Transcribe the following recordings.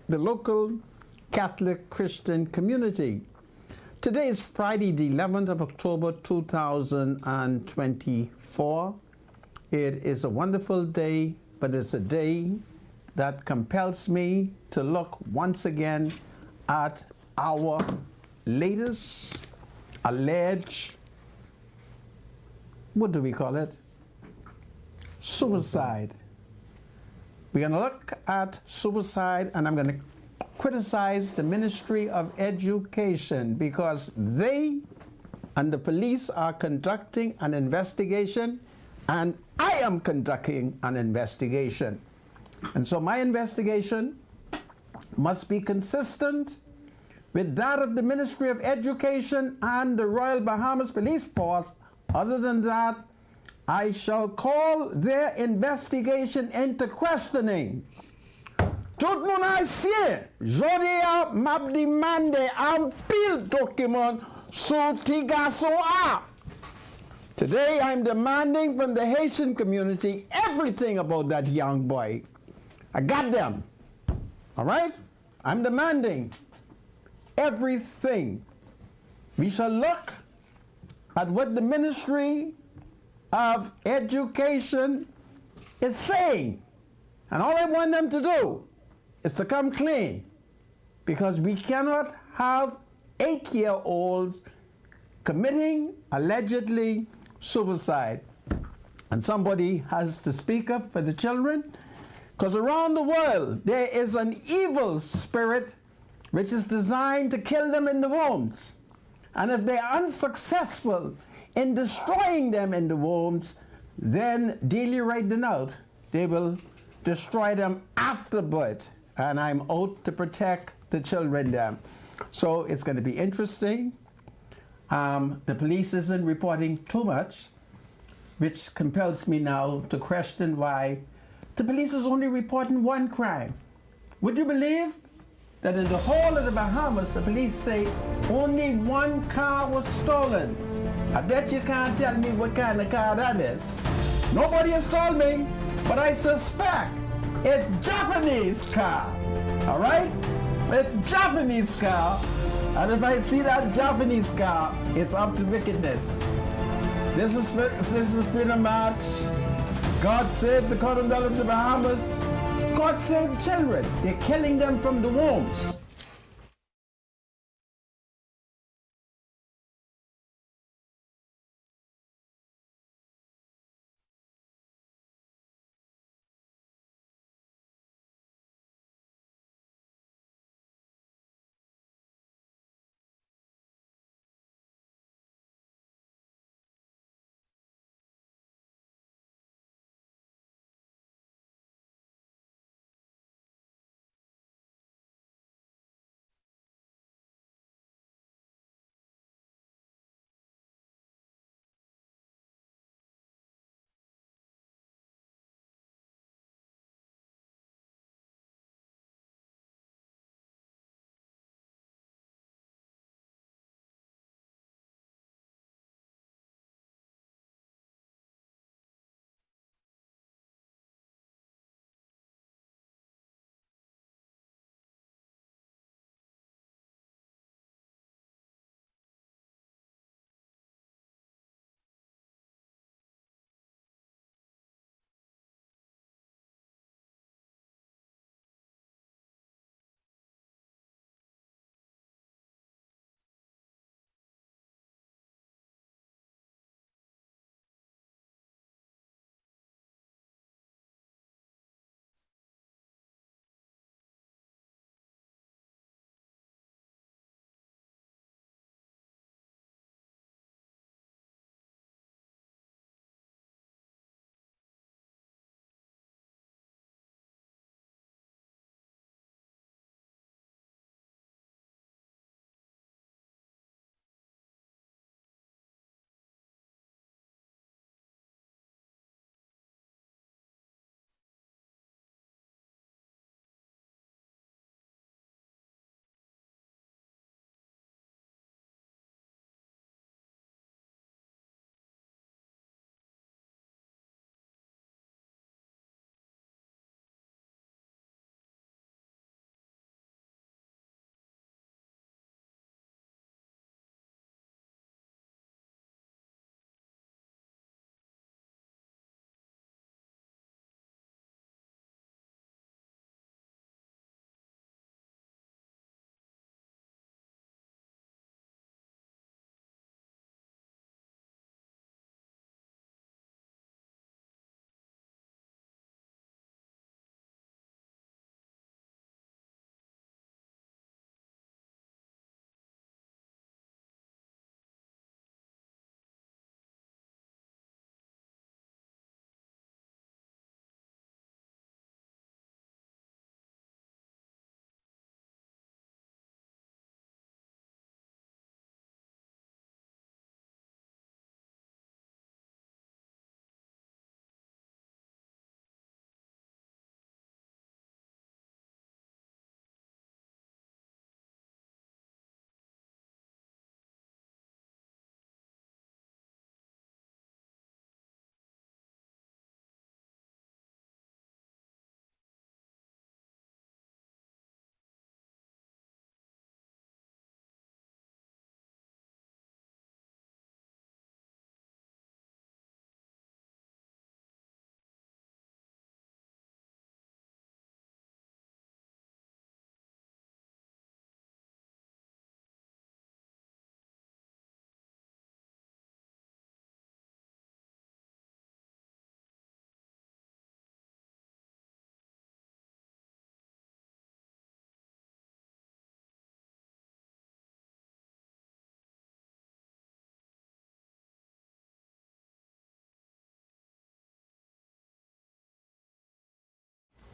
the local Catholic Christian community. Today is Friday, the 11th of October, 2024. It is a wonderful day, but it's a day that compels me to look once again at our latest alleged, what do we call it? Suicide. We're going to look at suicide, and I'm going to criticize the Ministry of Education because they and the police are conducting an investigation, and I am conducting an investigation. And so my investigation must be consistent with that of the Ministry of Education and the Royal Bahamas Police Force. Other than that, I shall call their investigation into questioning. Tout moun haisyen, jodi a map demande an pil document sou ti gason a. Today I'm demanding from the Haitian community everything about that young boy. I got them. All right? I'm demanding everything. We shall look at what the Ministry of Education is saying. And all I want them to do is to come clean, because we cannot have 8-year-olds committing allegedly suicide. And somebody has to speak up for the children, because around the world there is an evil spirit which is designed to kill them in the wombs. And if they are unsuccessful in destroying them in the wombs, then dearly right them out, they will destroy them afterward. And I'm out to protect the children then. So it's going to be interesting. The police isn't reporting too much, which compels me now to question why the police is only reporting one crime. Would you believe that in the whole of the Bahamas, the police say only one car was stolen? I bet you can't tell me what kind of car that is. Nobody has told me, but I suspect it's Japanese car. All right? It's Japanese car. And if I see that Japanese car, it's up to wickedness. This is Freedom March. God save the Commonwealth of the Bahamas. God save children. They're killing them from the wombs.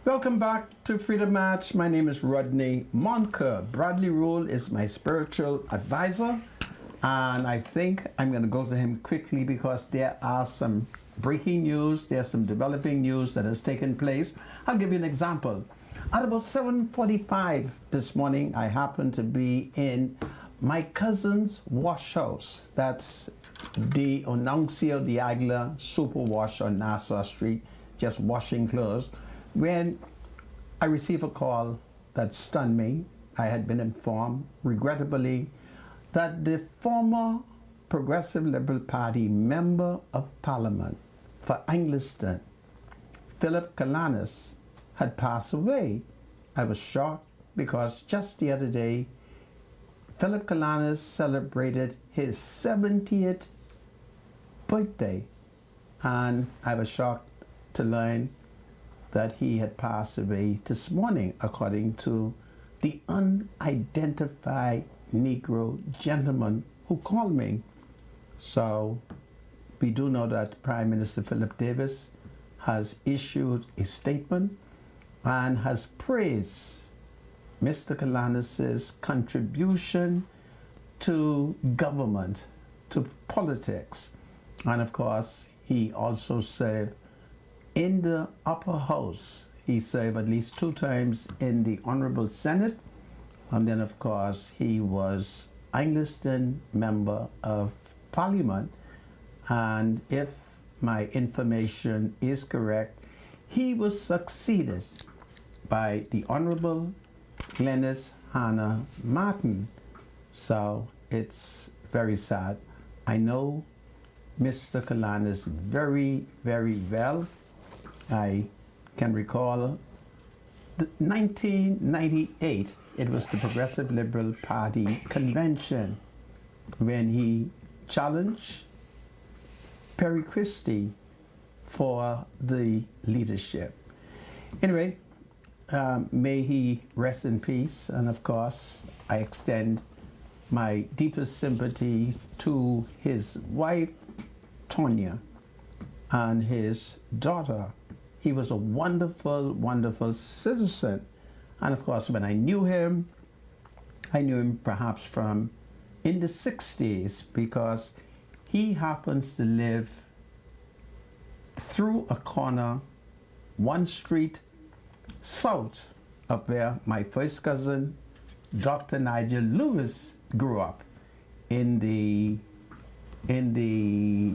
Welcome back to Freedom Match. My name is Rodney Monker. Bradley Rule is my spiritual advisor, and I think I'm going to go to him quickly because there are some breaking news, there's some developing news that has taken place. I'll give you an example. At about 7:45 this morning, I happened to be in my cousin's wash house. That's the Onuncio de Aguilar Super Wash on Nassau Street, just washing clothes, when I received a call that stunned me. I had been informed, regrettably, that the former Progressive Liberal Party Member of Parliament for Angliston, Philip Galanis, had passed away. I was shocked because just the other day, Philip Galanis celebrated his 70th birthday, and I was shocked to learn that he had passed away this morning, according to the unidentified Negro gentleman who called me. So we do know that Prime Minister Philip Davis has issued a statement and has praised Mr. Galanis' contribution to government, to politics. And of course, he also served in the upper house. He served at least 2 times in the Honorable Senate. And then, of course, he was Angliston Member of Parliament. And if my information is correct, he was succeeded by the Honorable Glenys Hannah Martin. So it's very sad. I know Mr. Galanis very, very well. I can recall 1998, it was the Progressive Liberal Party convention when he challenged Perry Christie for the leadership. Anyway, may he rest in peace. And of course, I extend my deepest sympathy to his wife, Tonya, and his daughter. He was a wonderful, wonderful citizen. And of course, when I knew him perhaps from in the 60s, because he happens to live through a corner, one street south of where my first cousin, Dr. Nigel Lewis, grew up in the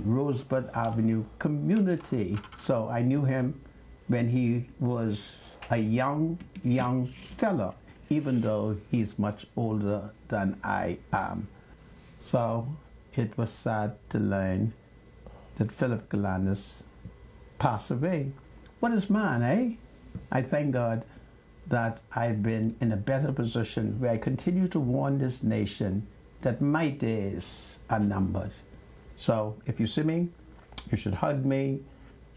Rosebud Avenue community. So I knew him when he was a young fella, even though he's much older than I am. So it was sad to learn that Philip Galanis passed away. What is man, eh? I thank God that I've been in a better position where I continue to warn this nation that my days are numbered. So if you see me, you should hug me,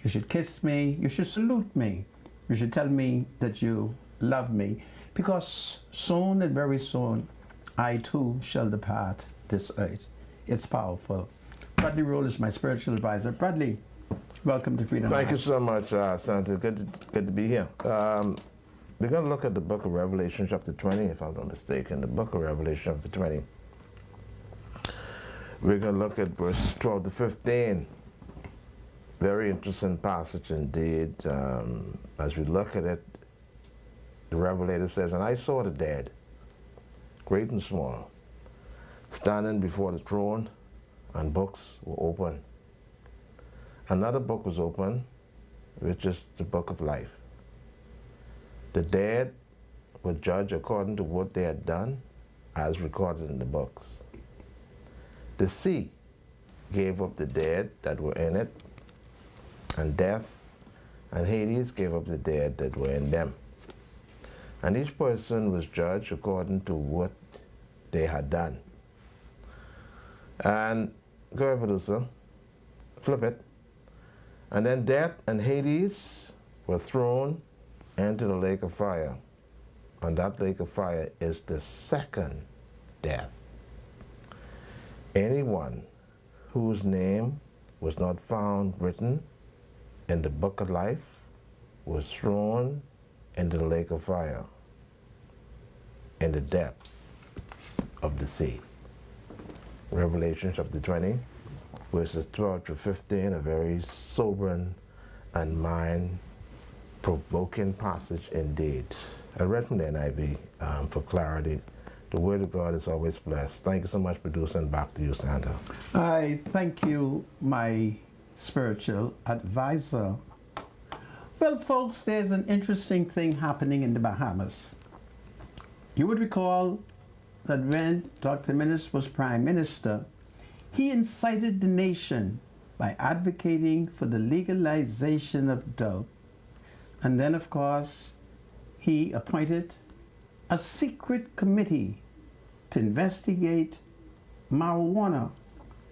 you should kiss me, you should salute me, you should tell me that you love me, because soon and very soon, I too shall depart this earth. It's powerful. Bradley Rule is my spiritual advisor. Bradley, welcome to Freedom. Thank you so much, Senator. Good to be here. We're going to look at the book of Revelation, chapter 20, if I'm not mistaken. The book of Revelation, chapter 20. We're going to look at verses 12 to 15. Very interesting passage indeed. As we look at it, the Revelator says, "And I saw the dead, great and small, standing before the throne, and books were open. Another book was open, which is the book of life. The dead were judged according to what they had done, as recorded in the books. The sea gave up the dead that were in it, and death and Hades gave up the dead that were in them. And each person was judged according to what they had done." And go ahead, producer, flip it. "And then death and Hades were thrown into the lake of fire. And that lake of fire is the second death. Anyone whose name was not found written in the book of life was thrown into the lake of fire in the depths of the sea. Revelation chapter 20, verses 12 to 15, a very sobering and mind-provoking passage indeed. I read from the NIV for clarity. The Word of God is always blessed. Thank you so much, producer, and back to you, Sandra. I thank you, my spiritual advisor. Well, folks, there's an interesting thing happening in the Bahamas. You would recall that when Dr. Menace was Prime Minister, he incited the nation by advocating for the legalization of dope. And then, of course, he appointed a secret committee to investigate marijuana,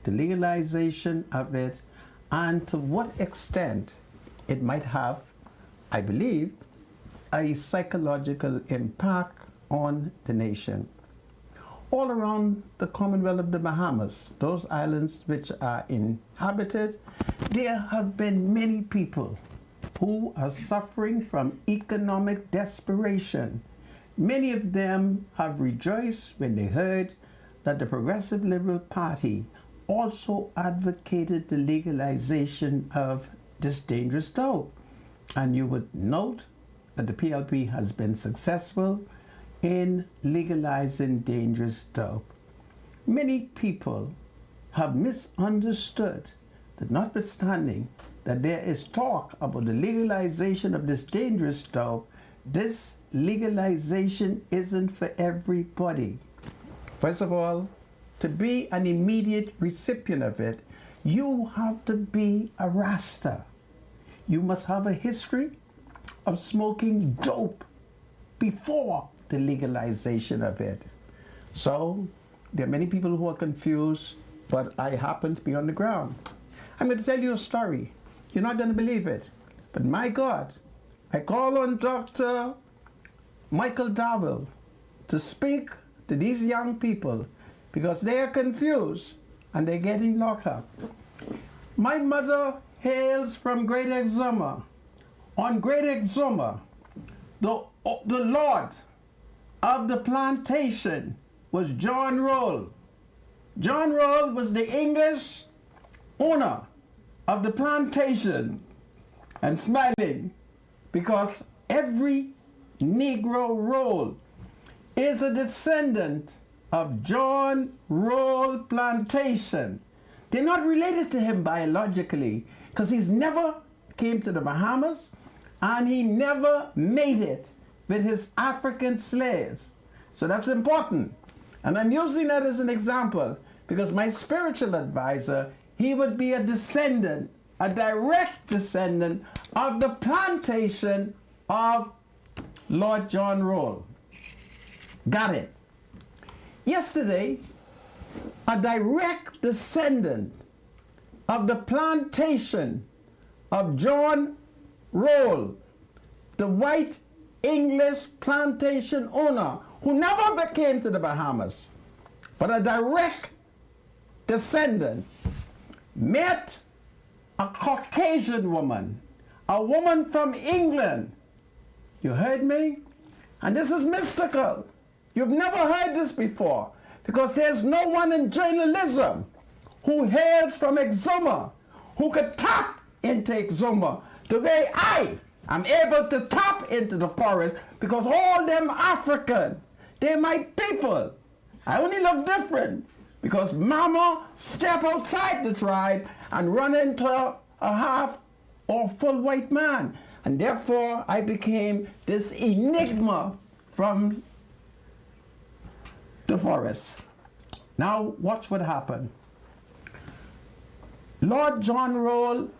the legalization of it, and to what extent it might have, I believe, a psychological impact on the nation. All around the Commonwealth of the Bahamas, those islands which are inhabited, there have been many people who are suffering from economic desperation. Many of them have rejoiced when they heard that the Progressive Liberal Party also advocated the legalization of this dangerous dope. And you would note that the PLP has been successful in legalizing dangerous dope. Many people have misunderstood that notwithstanding that there is talk about the legalization of this dangerous dope, this legalization isn't for everybody. First of all, to be an immediate recipient of it, you have to be a Rasta. You must have a history of smoking dope before the legalization of it. So there are many people who are confused, but I happen to be on the ground. I'm going to tell you a story. You're not going to believe it, but my God, I call on Dr. Michael Darwell to speak to these young people because they are confused and they're getting locked up. My mother hails from Great Exuma. On Great Exuma, the Lord of the plantation was John Roll. John Roll was the English owner of the plantation, and smiling because every Negro Roll is a descendant of John Roll plantation. They're not related to him biologically because he's never came to the Bahamas and he never made it with his African slave. So that's important. And I'm using that as an example because my spiritual advisor, he would be a descendant, a direct descendant of the plantation of Lord John Roll. Got it? Yesterday, a direct descendant of the plantation of John Roll, the white English plantation owner who never came to the Bahamas, but a direct descendant, met a Caucasian woman, a woman from England. You heard me? And this is mystical. You've never heard this before because there's no one in journalism who hails from Exuma who could tap into Exuma the way I am able to tap into the forest because all them African, they're my people. I only look different because mama step outside the tribe and run into a half or full white man. And therefore I became this enigma from the forest. Now watch what happened. Lord John Roll,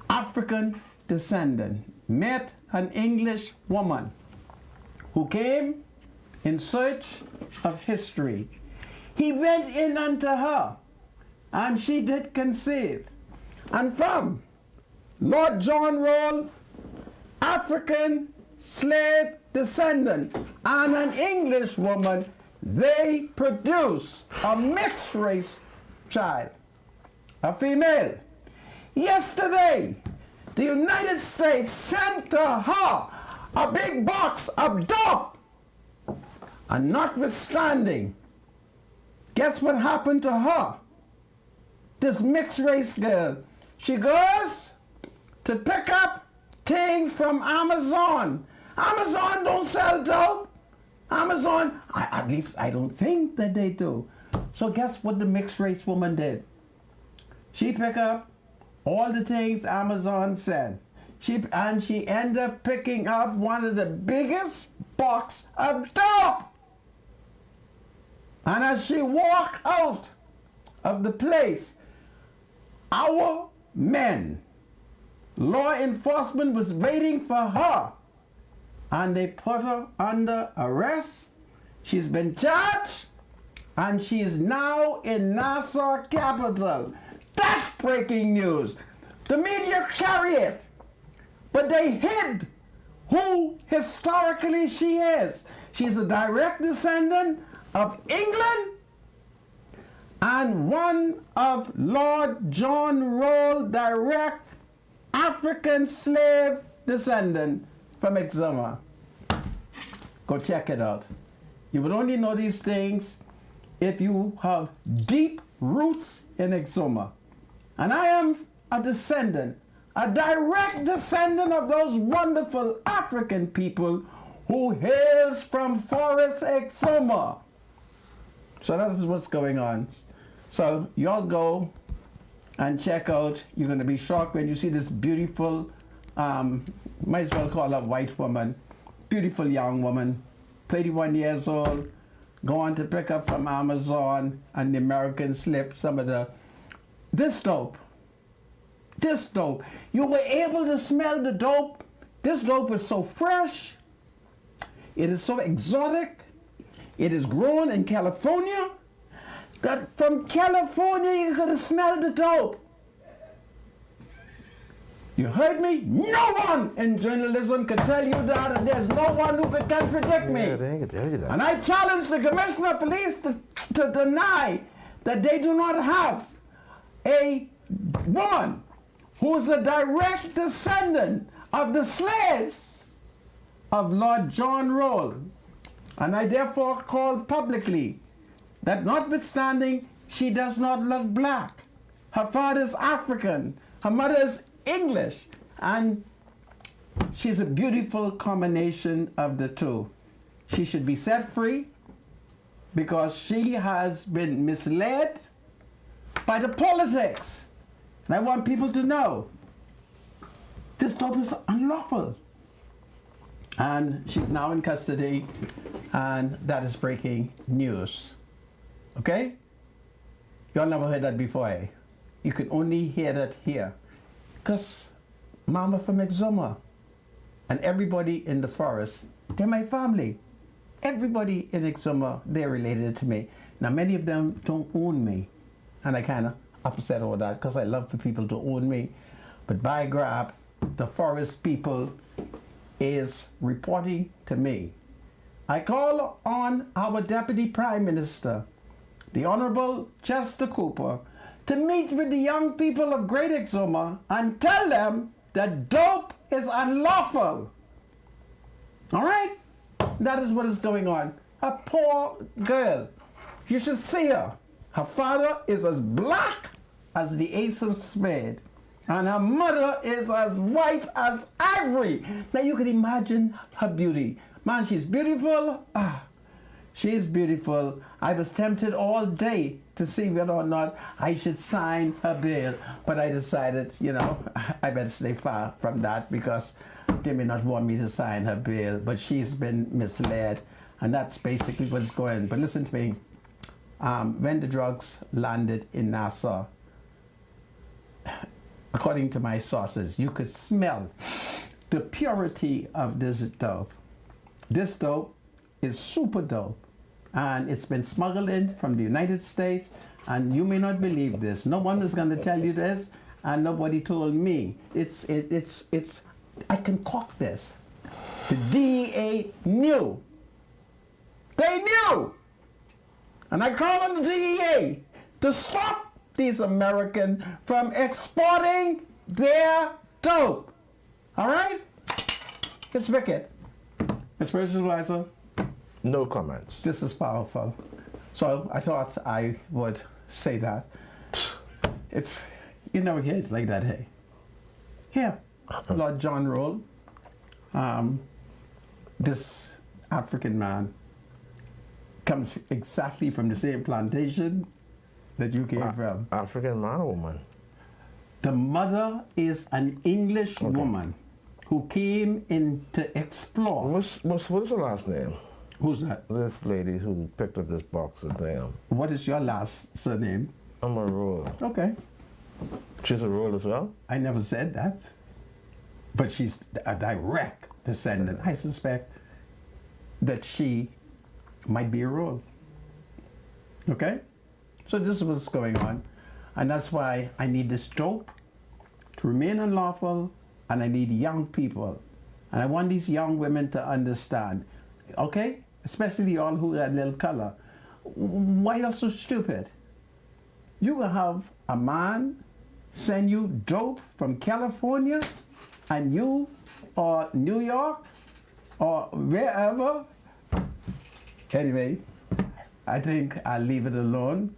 African descendant, met an English woman who came in search of history. He went in unto her, and she did conceive. And from Lord John Roll, African slave descendant, and an English woman, they produce a mixed race child, a female. Yesterday, the United States sent to her a big box of dope. And notwithstanding, guess what happened to her? This mixed race girl. She goes to pick up things from Amazon. Amazon don't sell dope. Amazon, at least I don't think that they do. So guess what the mixed race woman did? She picked up all the things Amazon said. She ended up picking up one of the biggest box of dope. And as she walked out of the place, our men, law enforcement was waiting for her. And they put her under arrest. She's been charged. And she is now in Nassau capital. That's breaking news. The media carry it. But they hid who historically she is. She's a direct descendant of England and one of Lord John Roll, direct African slave descendant from Exuma. Go check it out. You would only know these things if you have deep roots in Exuma. And I am a descendant, a direct descendant of those wonderful African people who hails from Forest Exuma. So that's what's going on. So y'all go and check out. You're going to be shocked when you see this beautiful, might as well call her a white woman, beautiful young woman, 31 years old, going to pick up from Amazon, and the Americans slip some of this dope. You were able to smell the dope. This dope is so fresh. It is so exotic. It is grown in California. That from California you could have smelled the dope. You heard me? No one in journalism could tell you that, and there's no one who could contradict me. Yeah, they ain't gonna tell you that. And I challenge the Commissioner of Police to deny that they do not have a woman who is a direct descendant of the slaves of Lord John Roll. And I therefore call publicly that notwithstanding she does not look black, her father is African, her mother is English, and she's a beautiful combination of the two. She should be set free because she has been misled by the politics. And I want people to know this dope is unlawful. And she's now in custody, and that is breaking news. Okay? Y'all never heard that before, eh? You can only hear that here. Because Mama from Exuma and everybody in the forest, they're my family. Everybody in Exuma, they're related to me. Now, many of them don't own me. And I kind of upset over that because I love for people to own me. But by grab, the forest people is reporting to me. I call on our Deputy Prime Minister, the Honorable Chester Cooper, to meet with the young people of Great Exuma and tell them that dope is unlawful. All right? That is what is going on. A poor girl. You should see her. Her father is as black as the ace of spades, and her mother is as white as ivory. Now you can imagine her beauty. Man, she's beautiful. She's beautiful. I was tempted all day to see whether or not I should sign her bail, but I decided, I better stay far from that because they may not want me to sign her bail, but she's been misled, and that's basically what's going on. But listen to me. When the drugs landed in Nassau, according to my sources, you could smell the purity of this dope. This dope is super dope, and it's been smuggled in from the United States, and you may not believe this. No one is going to tell you this, and nobody told me. I concoct this. The DEA knew. They knew. And I call on the DEA to stop these Americans from exporting their dope. All right? It's wicked. Mr. Supervisor, No comments. this is powerful. So I thought I would say that. It's, you never hear it like that, hey? Here, Lord John Roll, this African man comes exactly from the same plantation that you came from. African man or woman? The mother is an English woman who came in to explore. What's the last name? Who's that? This lady who picked up this box of damn. What is your last surname? I'm a roll. Okay. She's a roll as well? I never said that. But she's a direct descendant. I suspect that she might be a role. Okay? So this is what's going on. And that's why I need this dope to remain unlawful, and I need young people. And I want these young women to understand, okay? Especially all who got a little color. Why are you so stupid? You will have a man send you dope from California, and you or New York or wherever. Anyway, I think I'll leave it alone,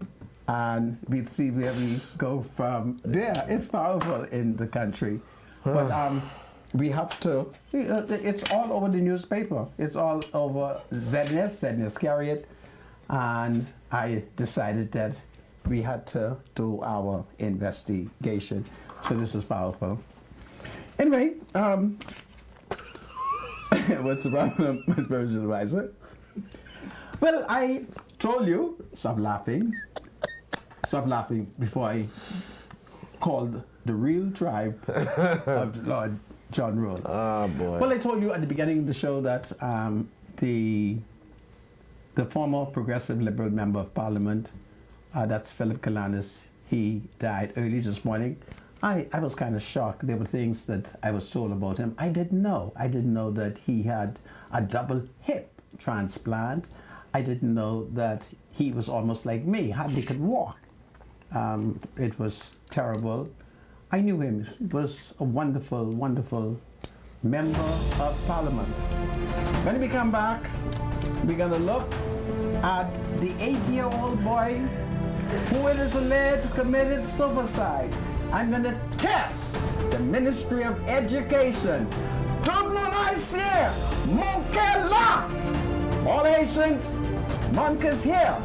and we'll see where we go from there. It's powerful in the country, but we have to. It's all over the newspaper. It's all over ZNS carry it, and I decided that we had to do our investigation. So this is powerful. Anyway, what's the problem, Mr. Supervisor? Well, I told you, stop laughing before I called the real tribe of Lord John Roll. Ah, boy. Well, I told you at the beginning of the show that the former Progressive Liberal Member of Parliament, that's Philip Galanis, he died early this morning. I was kind of shocked. There were things that I was told about him. I didn't know. I didn't know that he had a double hip transplant. I didn't know that he was almost like me, hardly could walk. It was terrible. I knew him. He was a wonderful, wonderful member of Parliament. When we come back, we're going to look at the 8-year-old boy who it is alleged committed suicide. I'm going to test the Ministry of Education. Tout le monde haïtien, manquez là! All Haitians, manquez here.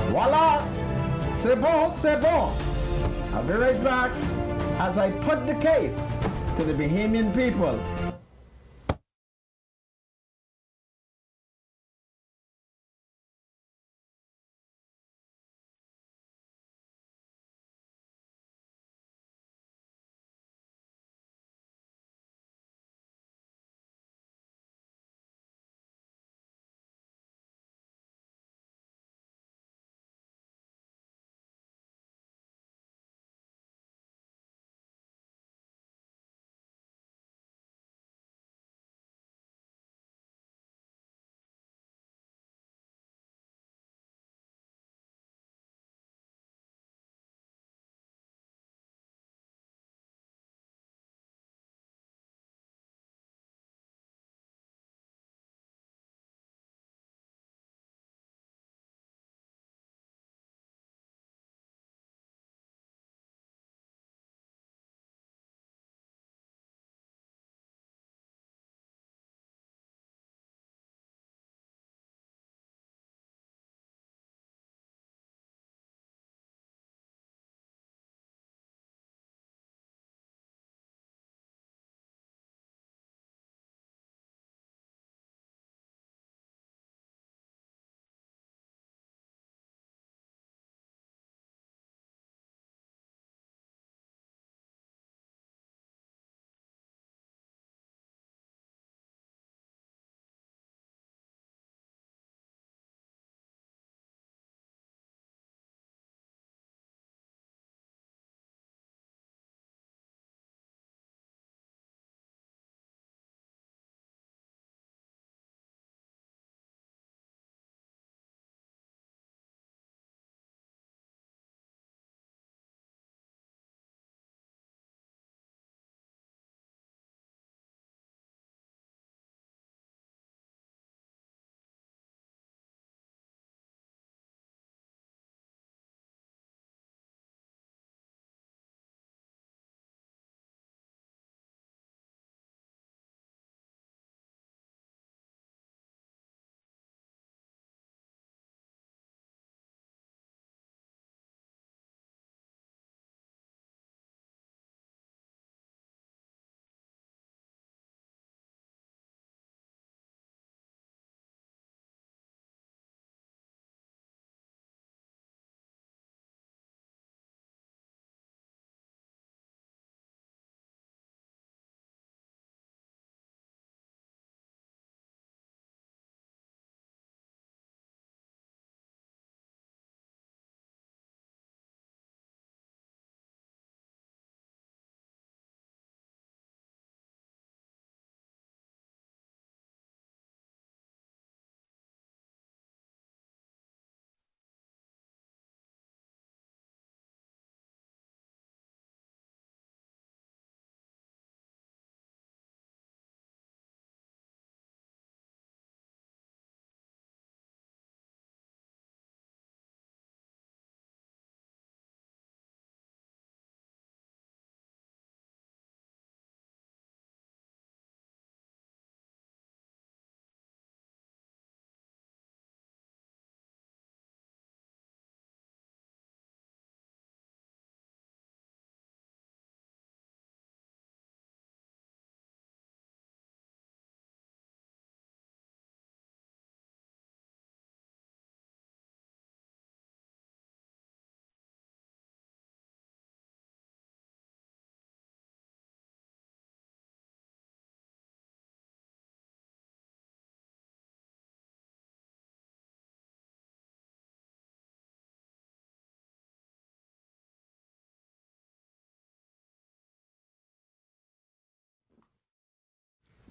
Voila, c'est bon, c'est bon. I'll be right back as I put the case to the Bahamian people.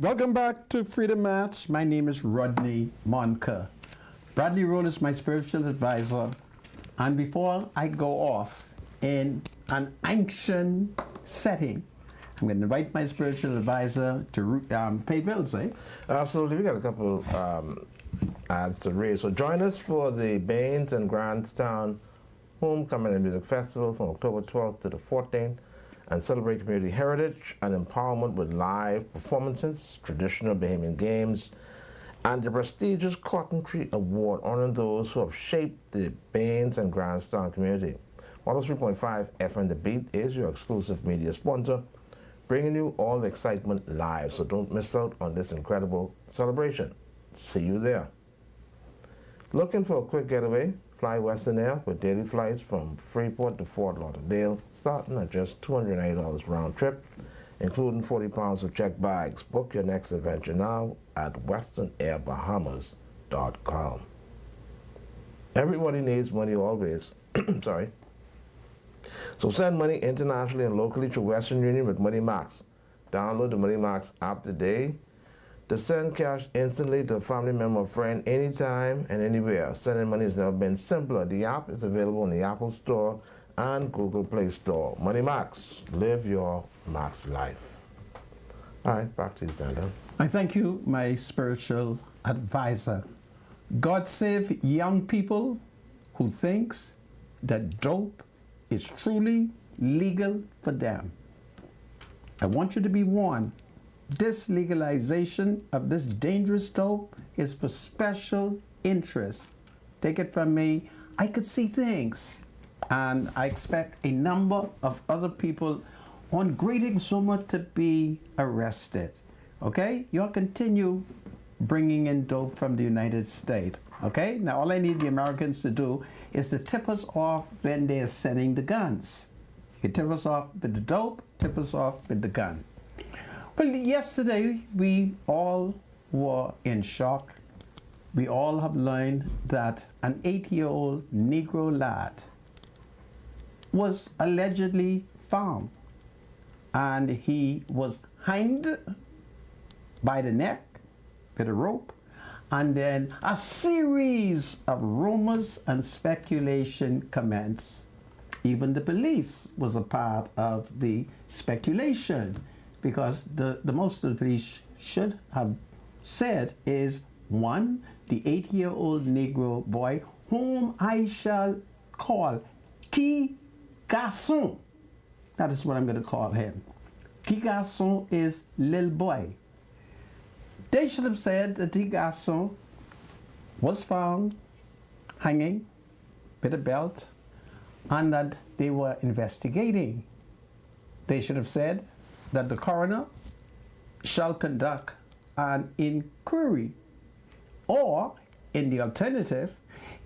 Welcome back to Freedom Match. My name is Rodney Monka. Bradley Roll is my spiritual advisor. And before I go off in an ancient setting, I'm going to invite my spiritual advisor to pay bills, eh? Absolutely. We got a couple ads to raise. So join us for the Baines and Grandstown Homecoming and Music Festival from October 12th to the 14th, and celebrate community heritage and empowerment with live performances, traditional Bahamian games, and the prestigious Cotton Tree Award honoring those who have shaped the Baines and Grandstown community. 103.5 FM The Beat is your exclusive media sponsor, bringing you all the excitement live, so don't miss out on this incredible celebration. See you there. Looking for a quick getaway? Fly Western Air with daily flights from Freeport to Fort Lauderdale, starting at just $280 round trip, including 40 pounds of checked bags. Book your next adventure now at westernAirBahamas.com. Everybody needs money always. Sorry. So send money internationally and locally through Western Union with Money Max. Download the Money Max app today to send cash instantly to a family member or friend anytime and anywhere. Sending money has never been simpler. The app is available in the Apple Store and Google Play Store. Money Max. Live your max life. All right, back to you, Sandra. I thank you, my spiritual advisor. God save young people who thinks that dope is truly legal for them. I want you to be warned. This legalization of this dangerous dope is for special interests. Take it from me, I could see things. And I expect a number of other people on Great Exuma to be arrested. Okay? You'll continue bringing in dope from the United States. Okay? Now all I need the Americans to do is to tip us off when they're sending the guns. You tip us off with the dope, tip us off with the gun. Well, yesterday we all were in shock. We all have learned that an 8-year-old Negro lad was allegedly found, and he was hanged by the neck with a rope, and then a series of rumors and speculation commenced. Even the police was a part of the speculation, because the most of the police should have said is, one, the 8-year-old Negro boy, whom I shall call T. Garçon. That is what I'm going to call him. T. Garçon is little boy. They should have said that T. Garçon was found hanging with a belt and that they were investigating. They should have said that the coroner shall conduct an inquiry. Or, in the alternative,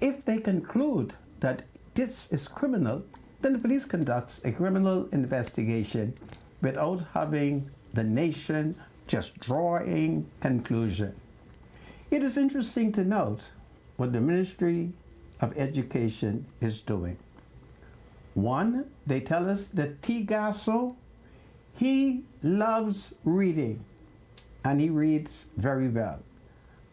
if they conclude that this is criminal, then the police conducts a criminal investigation without having the nation just drawing conclusion. It is interesting to note what the Ministry of Education is doing. One, they tell us that T. Garçon, he loves reading, and he reads very well.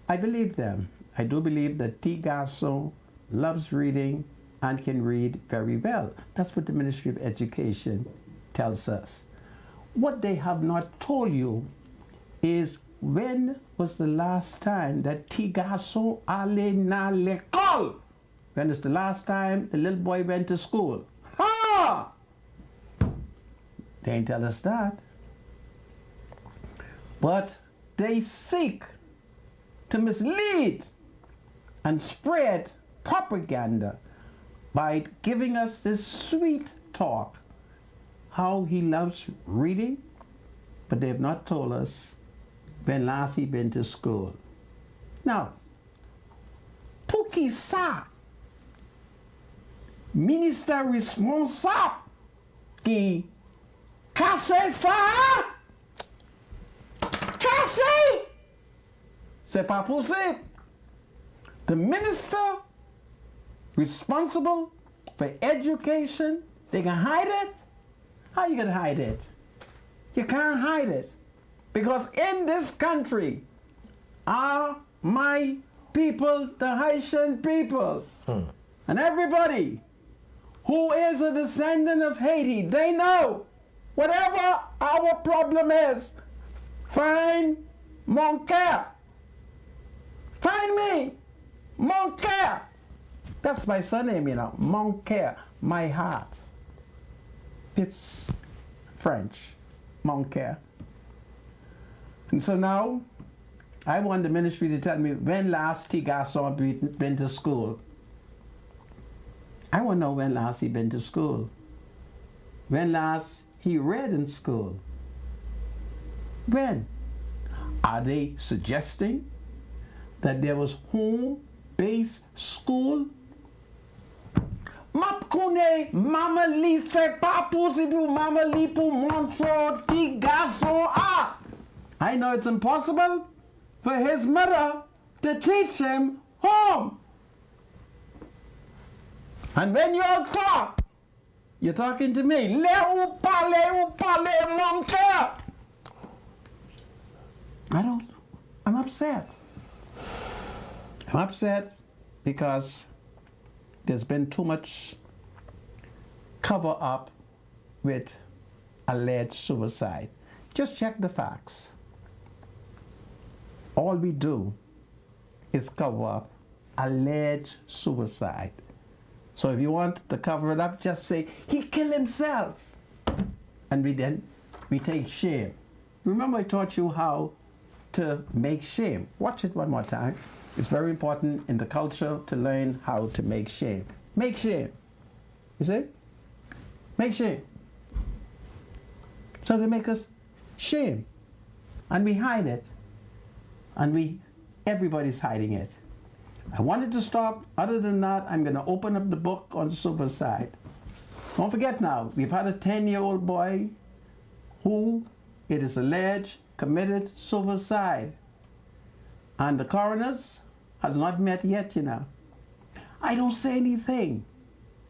I believe them. I do believe that T. Garçon loves reading and can read very well. That's what the Ministry of Education tells us. What they have not told you is when was the last time that T. Garçon allait na l'école? When is the last time the little boy went to school? Ha! They ain't tell us that. But they seek to mislead and spread propaganda by giving us this sweet talk, how he loves reading, but they have not told us when last he been to school. Now, pour qui ça? Ministère responsable qui casse ça? Casse? C'est pas possible. The minister responsible for education, they can hide it? How you gonna hide it? You can't hide it. Because in this country are my people, the Haitian people, and everybody who is a descendant of Haiti, they know whatever our problem is, find mon cœur. Find me, mon cœur. That's my surname, you know, mon cœur, my heart. It's French, mon cœur. And so now, I want the ministry to tell me when last the garçon been to school. I want to know when last he been to school. When last he read in school. When? Are they suggesting that there was home-based school? Mapkune mama li se pa possible mama li pour montrer ti garçon a. I know it's impossible for his mother to teach him home. And when you all talk, you're talking to me. Le ou parle, mon cœur. I'm upset. I'm upset because there's been too much cover up with alleged suicide. Just check the facts. All we do is cover up alleged suicide. So if you want to cover it up, just say, he killed himself. And we take shame. Remember I taught you how to make shame. Watch it one more time. It's very important in the culture to learn how to make shame. Make shame. You see? Make shame. So they make us shame. And we hide it. And everybody's hiding it. I wanted to stop. Other than that, I'm going to open up the book on suicide. Don't forget now, we've had a 10-year-old boy who, it is alleged, committed suicide. And the coroners has not met yet, you know. I don't say anything.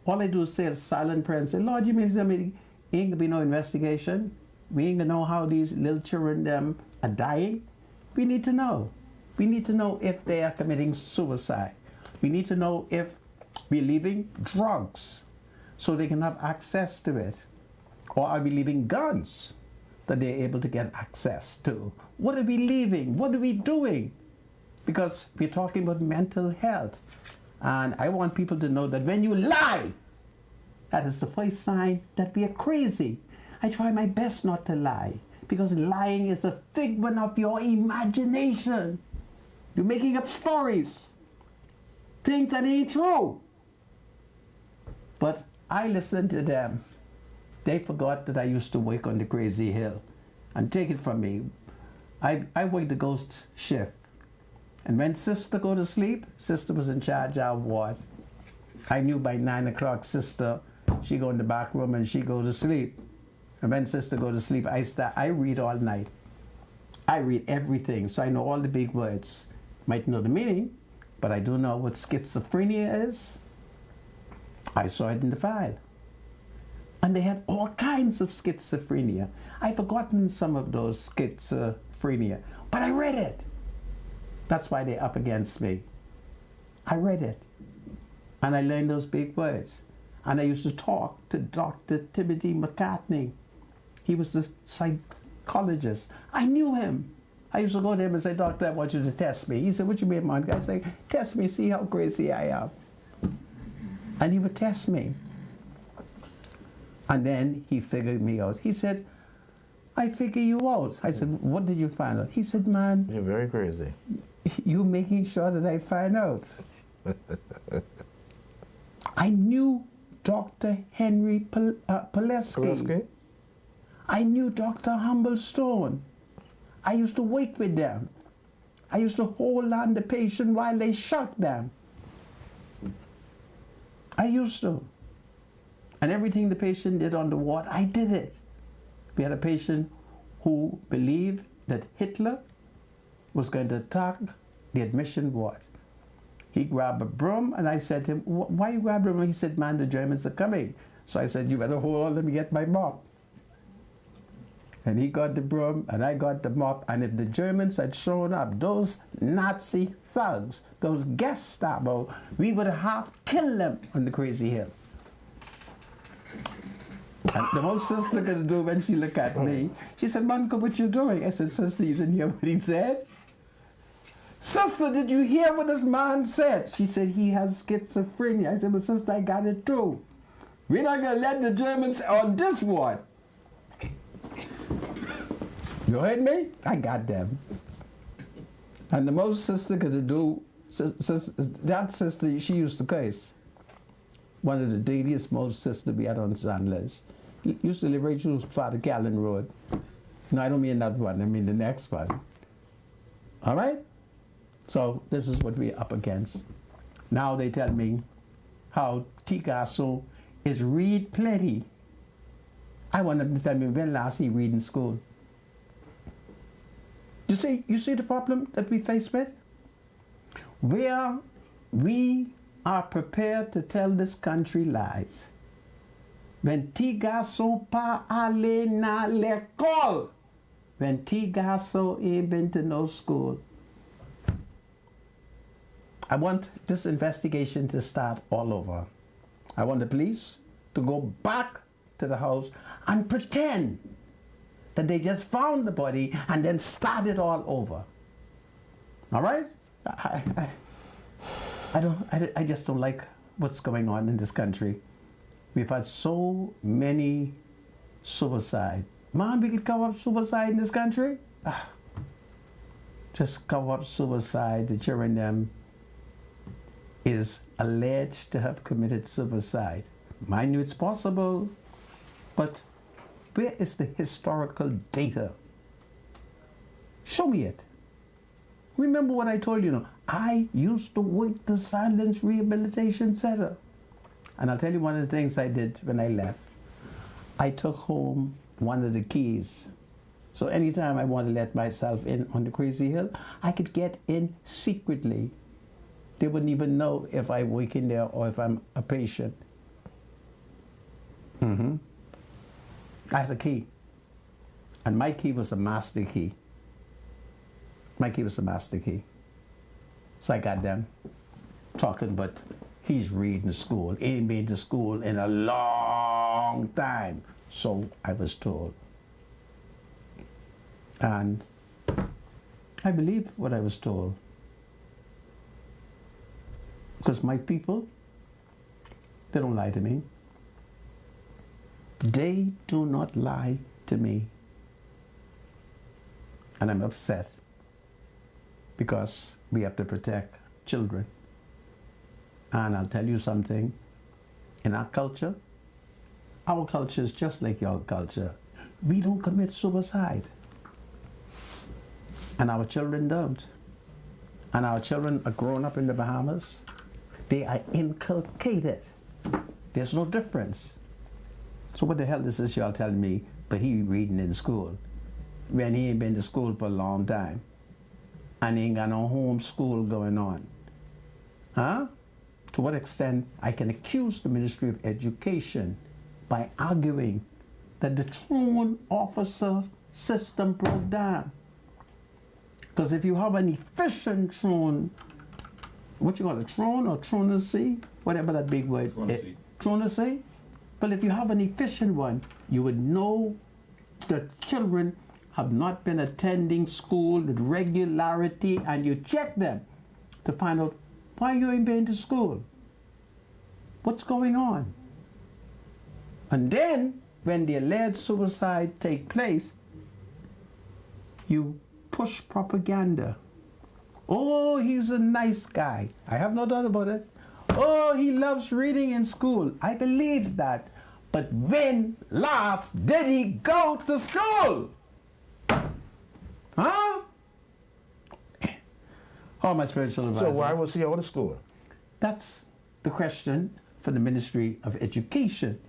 All I do is say a silent prayer and say, Lord, you mean there ain't going to be no investigation? We ain't going to know how these little children them are dying? We need to know. We need to know if they are committing suicide. We need to know if we're leaving drugs so they can have access to it. Or are we leaving guns that they're able to get access to? What are we leaving? What are we doing? Because we're talking about mental health. And I want people to know that when you lie, that is the first sign that we are crazy. I try my best not to lie, because lying is a figment of your imagination. You're making up stories, things that ain't true. But I listened to them. They forgot that I used to work on the Crazy Hill. And take it from me, I worked the ghost shift. And when sister go to sleep, sister was in charge of our ward. I knew by 9 o'clock, sister, she go in the back room and she go to sleep. And when sister go to sleep, I read all night. I read everything, so I know all the big words. Might know the meaning, but I do know what schizophrenia is. I saw it in the file. And they had all kinds of schizophrenia. I've forgotten some of those schizophrenia, but I read it. That's why they're up against me. I read it. And I learned those big words. And I used to talk to Dr. Timothy McCartney. He was the psychologist. I knew him. I used to go to him and say, Doctor, I want you to test me. He said, what you mean, man? I say, test me, see how crazy I am. And he would test me. And then he figured me out. He said, I figure you out. I said, what did you find out? He said, man, you're very crazy. You making sure that I find out. I knew Dr. Henry Pileski. I knew Dr. Humblestone. I used to work with them. I used to hold on the patient while they shocked them. I used to. And everything the patient did on the ward, I did it. We had a patient who believed that Hitler was going to attack the admission ward. He grabbed a broom, and I said to him, why you grab a broom? He said, man, the Germans are coming. So I said, you better hold on, let me get my mop. and he got the broom, and I got the mop, and if the Germans had shown up, those Nazi thugs, those Gestapo, we would have killed them on the Crazy Hill. And the most sister could do when she looked at me, she said, Monica, what you doing? I said, sister, you didn't hear what he said? Sister, did you hear what this man said? She said, he has schizophrenia. I said, well, sister, I got it too. We're not going to let the Germans on this one. You heard me? I got them. And the most sister could do, that sister, she used to curse. One of the dailiest most sister we had on Sandler's. Used to live right through Father Callan Road. No, I don't mean that one, I mean the next one. All right? So this is what we're up against. Now they tell me how Ticasso is read plenty. I want them to tell me when last he read in school. You see the problem that we face with? Where we are prepared to tell this country lies. When Ticasso pa ale na l'école, when Ticasso ain't been to no school. I want this investigation to start all over. I want the police to go back to the house and pretend that they just found the body and then start it all over. All right? I just don't like what's going on in this country. We've had so many suicide. Man, we could cover up suicide in this country? Just cover up suicide. The children them is alleged to have committed suicide. Mind you, it's possible, but where is the historical data? Show me it. Remember what I told you, I used to work the Silence Rehabilitation Center. And I'll tell you one of the things I did when I left. I took home one of the keys. So anytime I want to let myself in on the Crazy Hill, I could get in secretly. They wouldn't even know if I work in there or if I'm a patient. I had a key. And my key was a master key. My key was a master key. So I got them talking, but he's reading school. Ain't been to school in a long time. So I was told. And I believe what I was told. Because my people, they don't lie to me. They do not lie to me. And I'm upset because we have to protect children. And I'll tell you something, in our culture is just like your culture. We don't commit suicide. And our children don't. And our children are grown up in the Bahamas. They are inculcated. There's no difference. So what the hell is this y'all telling me, but he reading in school, when he ain't been to school for a long time, and he ain't got no home school going on? Huh? To what extent I can accuse the Ministry of Education by arguing that the truant officer system broke down. Because if you have an efficient truant, what you call it, truant or truancy, whatever that big word is, truancy. But if you have an efficient one, you would know that children have not been attending school with regularity, and you check them to find out why you ain't been to school. What's going on? And then, when the alleged suicide take place, you push propaganda. Oh, he's a nice guy. I have no doubt about it. Oh, he loves reading in school. I believe that. But when last did he go to school? Huh? Oh, my spiritual advisor. So why was he out of school? That's the question for the Ministry of Education,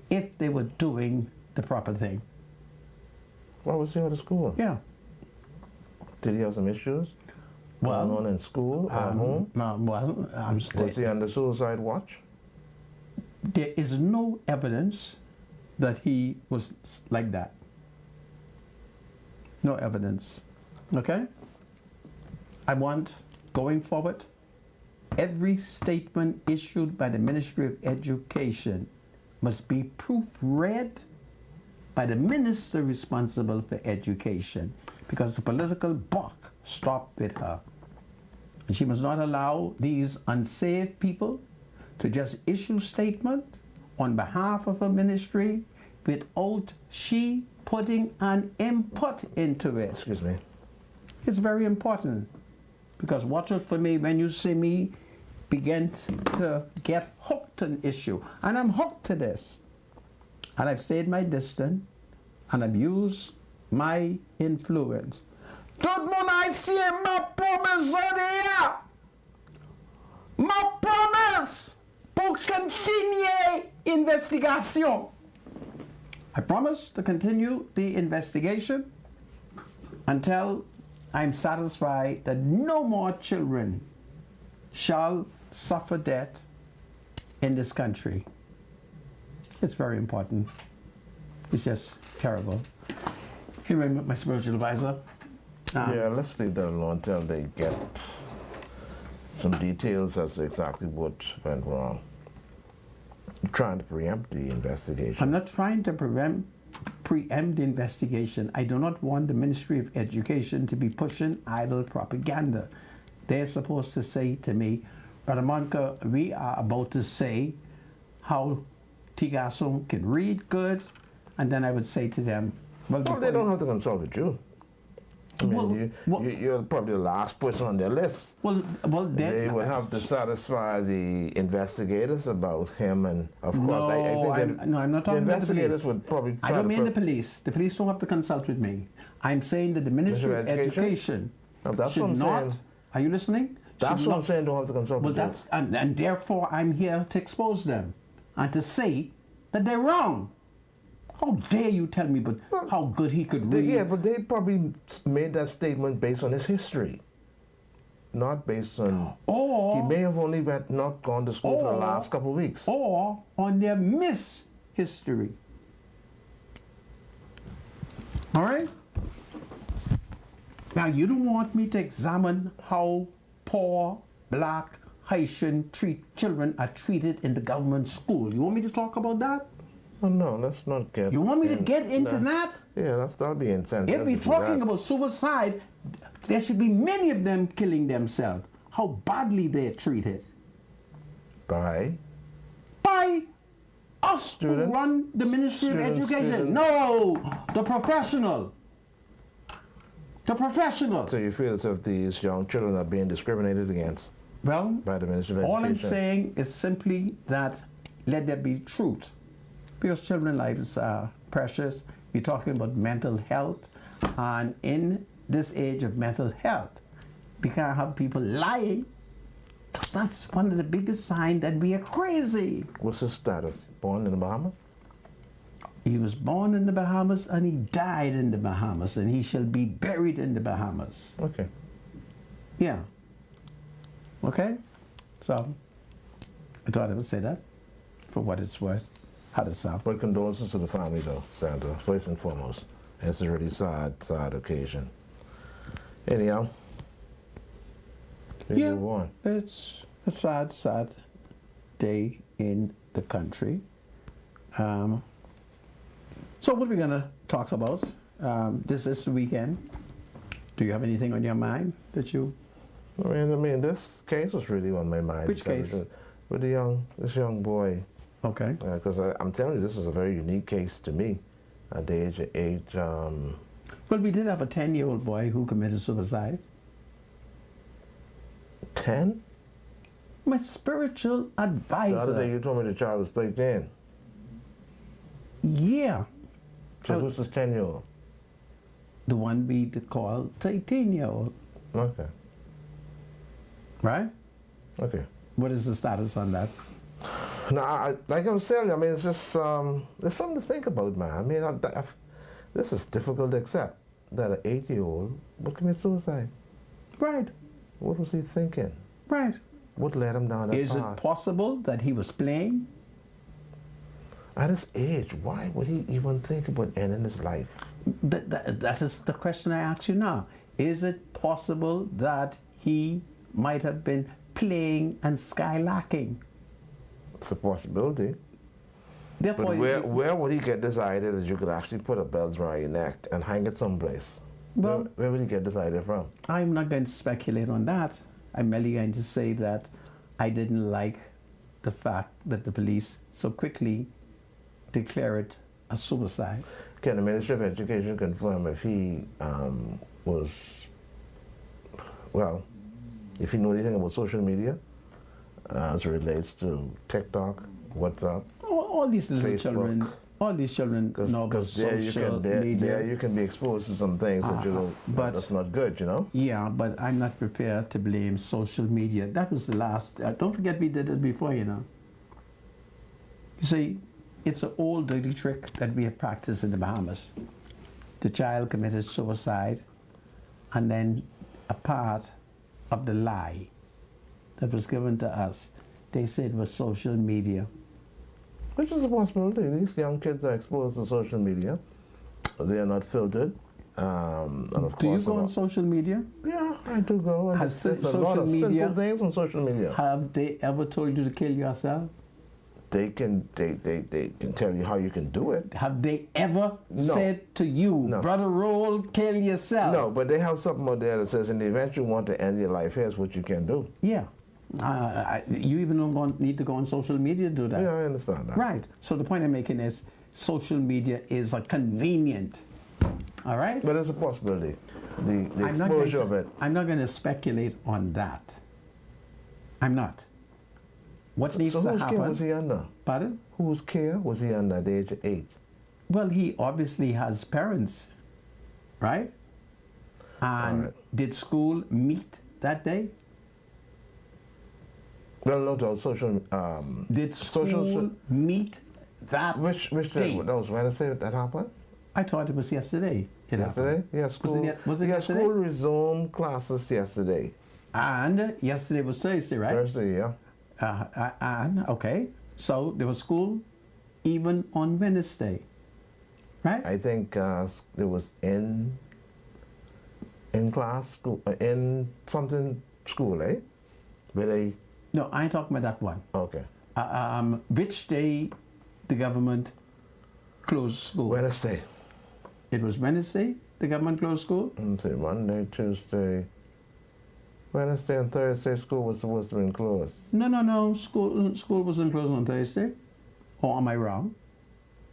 if they were doing the proper thing. Why was he out of school? Yeah. Did he have some issues? Well, going on in school or home? Was he under suicide watch? There is no evidence that he was like that. No evidence. Okay? I want, going forward, every statement issued by the Ministry of Education must be proofread by the minister responsible for education, because the political buck stopped with her. And she must not allow these unsaved people to just issue statement on behalf of her ministry without she putting an input into it. Excuse me. It's very important, because watch out for me when you see me begin to get hooked on issue. And I'm hooked to this. And I've stayed my distance, and I've used my influence. Tout le monde haïtien, ma promesse aujourd'hui, ma promesse pour continuer investigation. I promise to continue the investigation until I'm satisfied that no more children shall suffer death in this country. It's very important. It's just terrible. Anyway, my spiritual advisor. Yeah, let's leave that alone until they get some details as to exactly what went wrong. I'm trying to preempt the investigation. I'm not trying to preempt the investigation. I do not want the Ministry of Education to be pushing idle propaganda. They're supposed to say to me, Brother Monka, we are about to say how Tigason can read good, and then I would say to them, well, they don't have to consult with you. I mean, you're probably the last person on their list. Well, they would have to satisfy the investigators about him, and of course, I think I'm not talking the about the investigators police. would probably. I don't mean the police. The police don't have to consult with me. I'm saying that the Ministry of Education should not. Are you listening? That's what I'm saying. Don't have to consult with you. And therefore I'm here to expose them and to say that they're wrong. How dare you tell me but how good he could read? Yeah, but they probably made that statement based on his history, not based on... he may have only not gone to school for the last couple of weeks. Or on their mishistory. All right? Now, you don't want me to examine how poor, black, Haitian children are treated in the government school. You want me to talk about that? Oh, no, let's not get... You want me to get into that? Yeah, that'll be insensitive. If we're talking about suicide, there should be many of them killing themselves. How badly they're treated. By? By us who run the Ministry of Education. No, the professional. The professional. So you feel as if these young children are being discriminated against? Well, by the Ministry of Education? All I'm saying is simply that let there be truth. Because children's lives are precious. We're talking about mental health. And in this age of mental health, we can't have people lying. Because that's one of the biggest signs that we are crazy. What's his status? Born in the Bahamas? He was born in the Bahamas and he died in the Bahamas. And he shall be buried in the Bahamas. Okay. Yeah. Okay? So, I thought I would say that for what it's worth. How does it sound? But condolences to the family, though, Sandra, first and foremost. It's a really sad occasion. Anyhow, we move on. It's a sad day in the country. So what are we going to talk about? This is the weekend. Do you have anything on your mind that you... I mean, this case was really on my mind. Which case? With this young boy. Okay. Because I'm telling you, this is a very unique case to me at the age of 8. Well, we did have a 10-year-old boy who committed suicide. 10? My spiritual advisor. The other day you told me the child was 13. Yeah. So who's this 10-year-old? The one we call 18-year-old. Okay. Right? Okay. What is the status on that? No, like I was telling you, I mean, it's just, there's something to think about, man. I mean, this is difficult to accept, that an 8-year-old would commit suicide. Right. What was he thinking? Right. What led him down that path? Is it possible that he was playing? At his age, why would he even think about ending his life? That is the question I ask you now. Is it possible that he might have been playing and skylacking? It's a possibility. Therefore, But where would he get this idea that you could actually put a belt around your neck and hang it someplace? Well, where would he get this idea from? I'm not going to speculate on that. I'm merely going to say that I didn't like the fact that the police so quickly declare it a suicide. Can the Ministry of Education confirm if he if he knew anything about social media as it relates to TikTok, WhatsApp, All these little Facebook? children, all these children know about social media. There you can be exposed to some things that you don't, that's not good, you know? Yeah, but I'm not prepared to blame social media. That was the last. Don't forget we did it before, you know. You see, it's an old dirty trick that we have practiced in the Bahamas. The child committed suicide, and then a part of the lie that was given to us, they said was social media. Which is a possibility. These young kids are exposed to social media. They are not filtered. And of Do you course, go on social media? Yeah, I do go. And Has there's a social lot of media- sinful things on social media. Have they ever told you to kill yourself? They can tell you how you can do it. Have they ever No. said to you, No. Brother Roll, kill yourself? No, but they have something out there that says in the event you want to end your life, here's what you can do. Yeah. You even don't need to go on social media to do that. Yeah, I understand that. Right. So the point I'm making is social media is a convenient. All right? But it's a possibility. The I'm not going exposure to- of it. I'm not going to speculate on that. I'm not. What needs So to whose care happen? was he under? Pardon? Whose care was he under at the age of 8? Well, he obviously has parents, right? And All right. did school meet that day? Well, no doubt social. Did school social. meet that Which day? day? That was Wednesday that happened? I thought it was yesterday. It Yesterday? happened. Yeah, school. Was it yeah, yesterday? school resumed classes yesterday. And yesterday was Thursday, right? Thursday, yeah. And okay, so there was school even on Wednesday, right? I think it was in class school, in something school, eh? Where they. No, I ain't talking about that one. Okay. Which day the government closed school? Wednesday. It was Wednesday the government closed school? Let's see, Monday, Tuesday. Wednesday and Thursday, school was supposed to be closed. No. School wasn't closed on Thursday. Or am I wrong?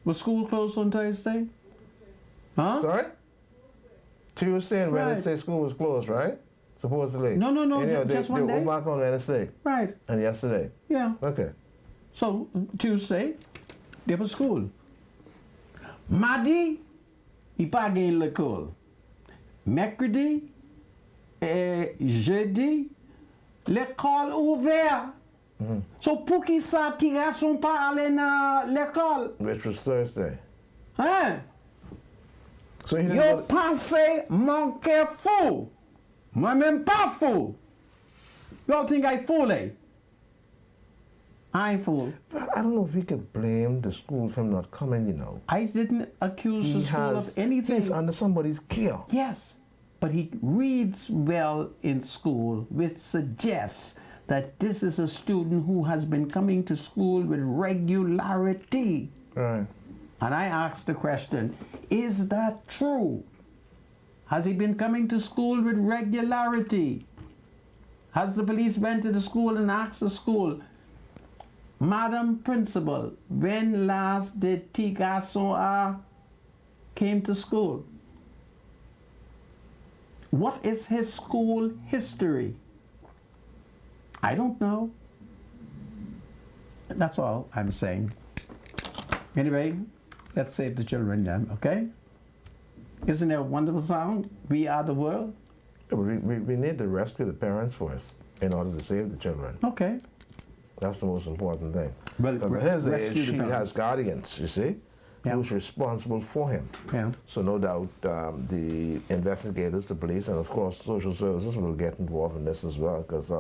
Was school closed on Thursday? Huh? Sorry? Tuesday and Right. Wednesday, school was closed, right? Supposedly. No, Anyhow, just one they day. went back on Wednesday Right, and yesterday. yeah. Okay. So Tuesday, there was school. Mardi, il pas gen l'école. Mercredi et jeudi, l'école ouverte. So pour qui ça tira son pas aller dans l'école? Which was Thursday. Hein? So he didn't Yo go to- pensez manquer fou. Moi même pas fou. Y'all think I fool, eh? I ain't fool. I don't know if we could blame the school for him not coming, you know. I didn't accuse the school of anything. He's under somebody's care. Yes, but he reads well in school, which suggests that this is a student who has been coming to school with regularity. Right. And I asked the question, is that true? Has he been coming to school with regularity? Has the police went to the school and asked the school, Madam Principal, when last did T. Garçon came to school? What is his school history? I don't know. That's all I'm saying. Anyway, let's save the children then, okay? Isn't it a wonderful song? We are the world. We need to rescue the parents first in order to save the children. Okay. That's the most important thing. Well, Because at his rescue age, the he parents. has guardians, you see, Yeah. who's responsible for him. Yeah. So no doubt the investigators, the police, and of course social services will get involved in this as well, because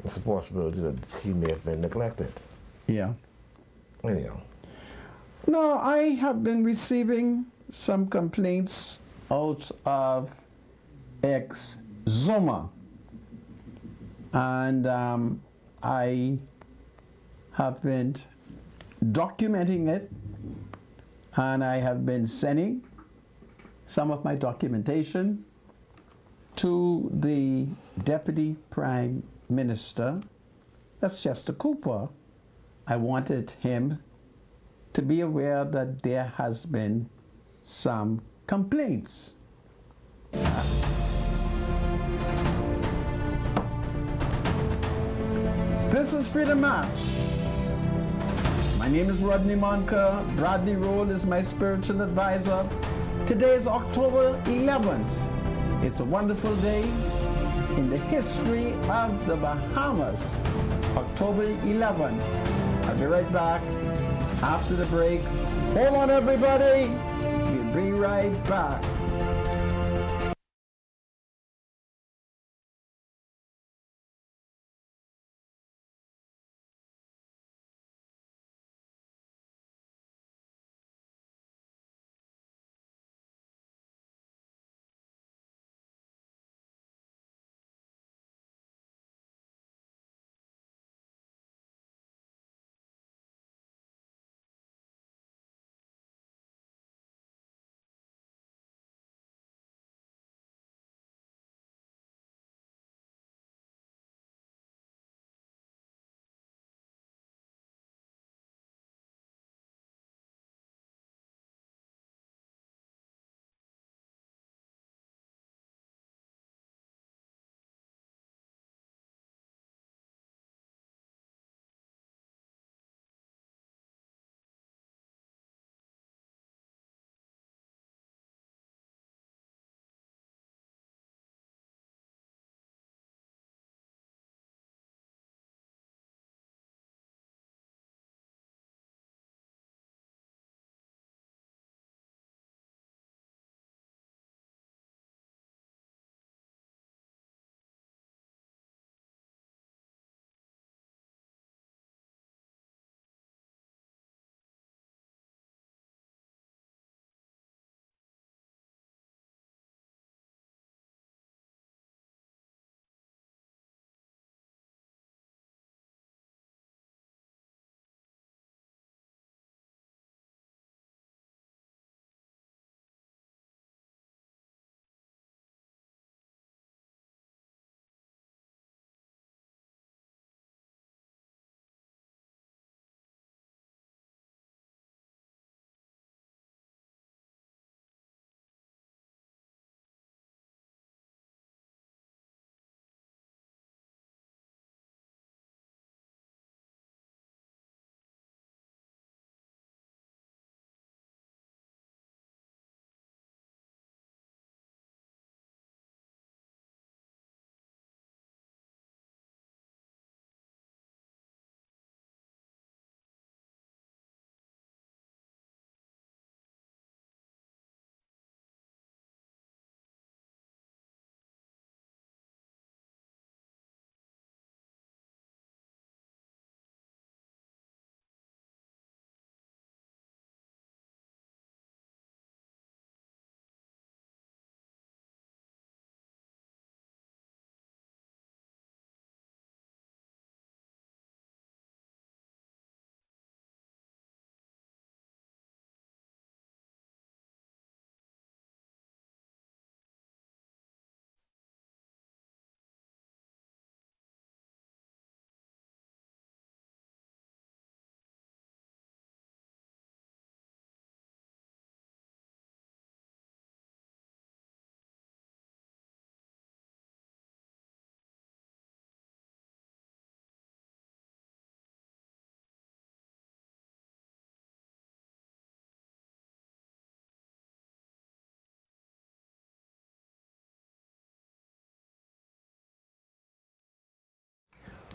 it's a possibility that he may have been neglected. Yeah. Anyhow, No, I have been receiving some complaints out of Exuma. And I have been documenting it, and I have been sending some of my documentation to the Deputy Prime Minister, that's Chester Cooper. I wanted him to be aware that there has been some complaints. This is Freedom March. My name is Rodney Monka. Bradley Roll is my spiritual advisor. Today is October 11th. It's a wonderful day in the history of the Bahamas. October 11th. I'll be right back after the break. Hold on, everybody. We'll be right back.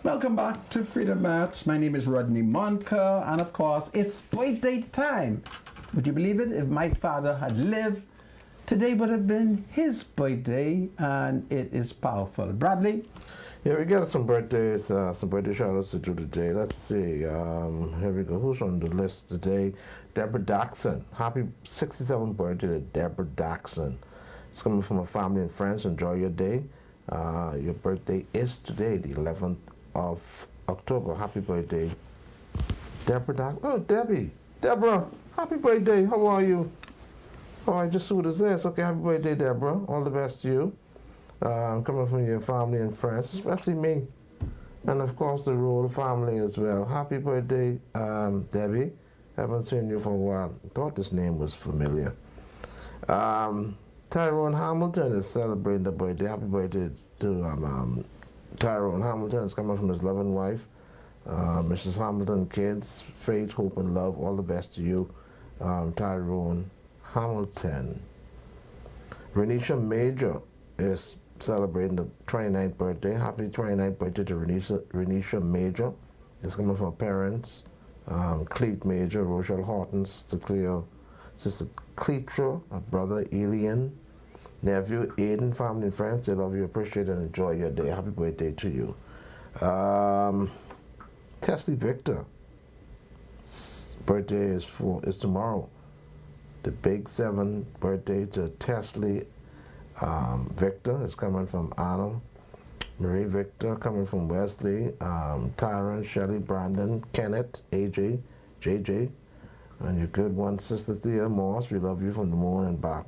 Welcome back to Freedom Match. My name is Rodney Monka, and of course, it's birthday time. Would you believe it? If my father had lived, today would have been his birthday, and it is powerful. Bradley? Yeah, we got some birthdays, some birthday shout-outs to do today. Let's see. Here we go. Who's on the list today? Deborah Daxon. Happy 67th birthday to Deborah Daxon. It's coming from a family and friends. Enjoy your day. Your birthday is today, the 11th of October. Happy birthday, Deborah Daxon. Oh, Debbie. Deborah, happy birthday. How are you? Oh, I just saw what it says. Okay, happy birthday, Deborah. All the best to you. Coming from your family and friends, especially me, and of course the Royal family as well. Happy birthday, Debbie. Haven't seen you for a while. Thought this name was familiar. Tyrone Hamilton is celebrating the birthday. Happy birthday to Tyrone Hamilton. It's coming from his loving wife, Mrs. Hamilton, kids, faith, hope, and love. All the best to you, Tyrone Hamilton. Renisha Major is celebrating the 29th birthday. Happy 29th birthday to Renisha Major. It's coming from her parents, Cleet Major, Rochelle Horton, Sister Cletra, her brother Elian, nephew Aiden, family and friends. They love you, appreciate and enjoy your day. Happy birthday to you. Tesley Victor, birthday is tomorrow. The big 7th birthday to Tesley Victor is coming from Adam. Marie Victor coming from Wesley. Tyron, Shelley, Brandon, Kenneth, AJ, JJ. And your good one, Sister Thea Moss. We love you from the moon and back.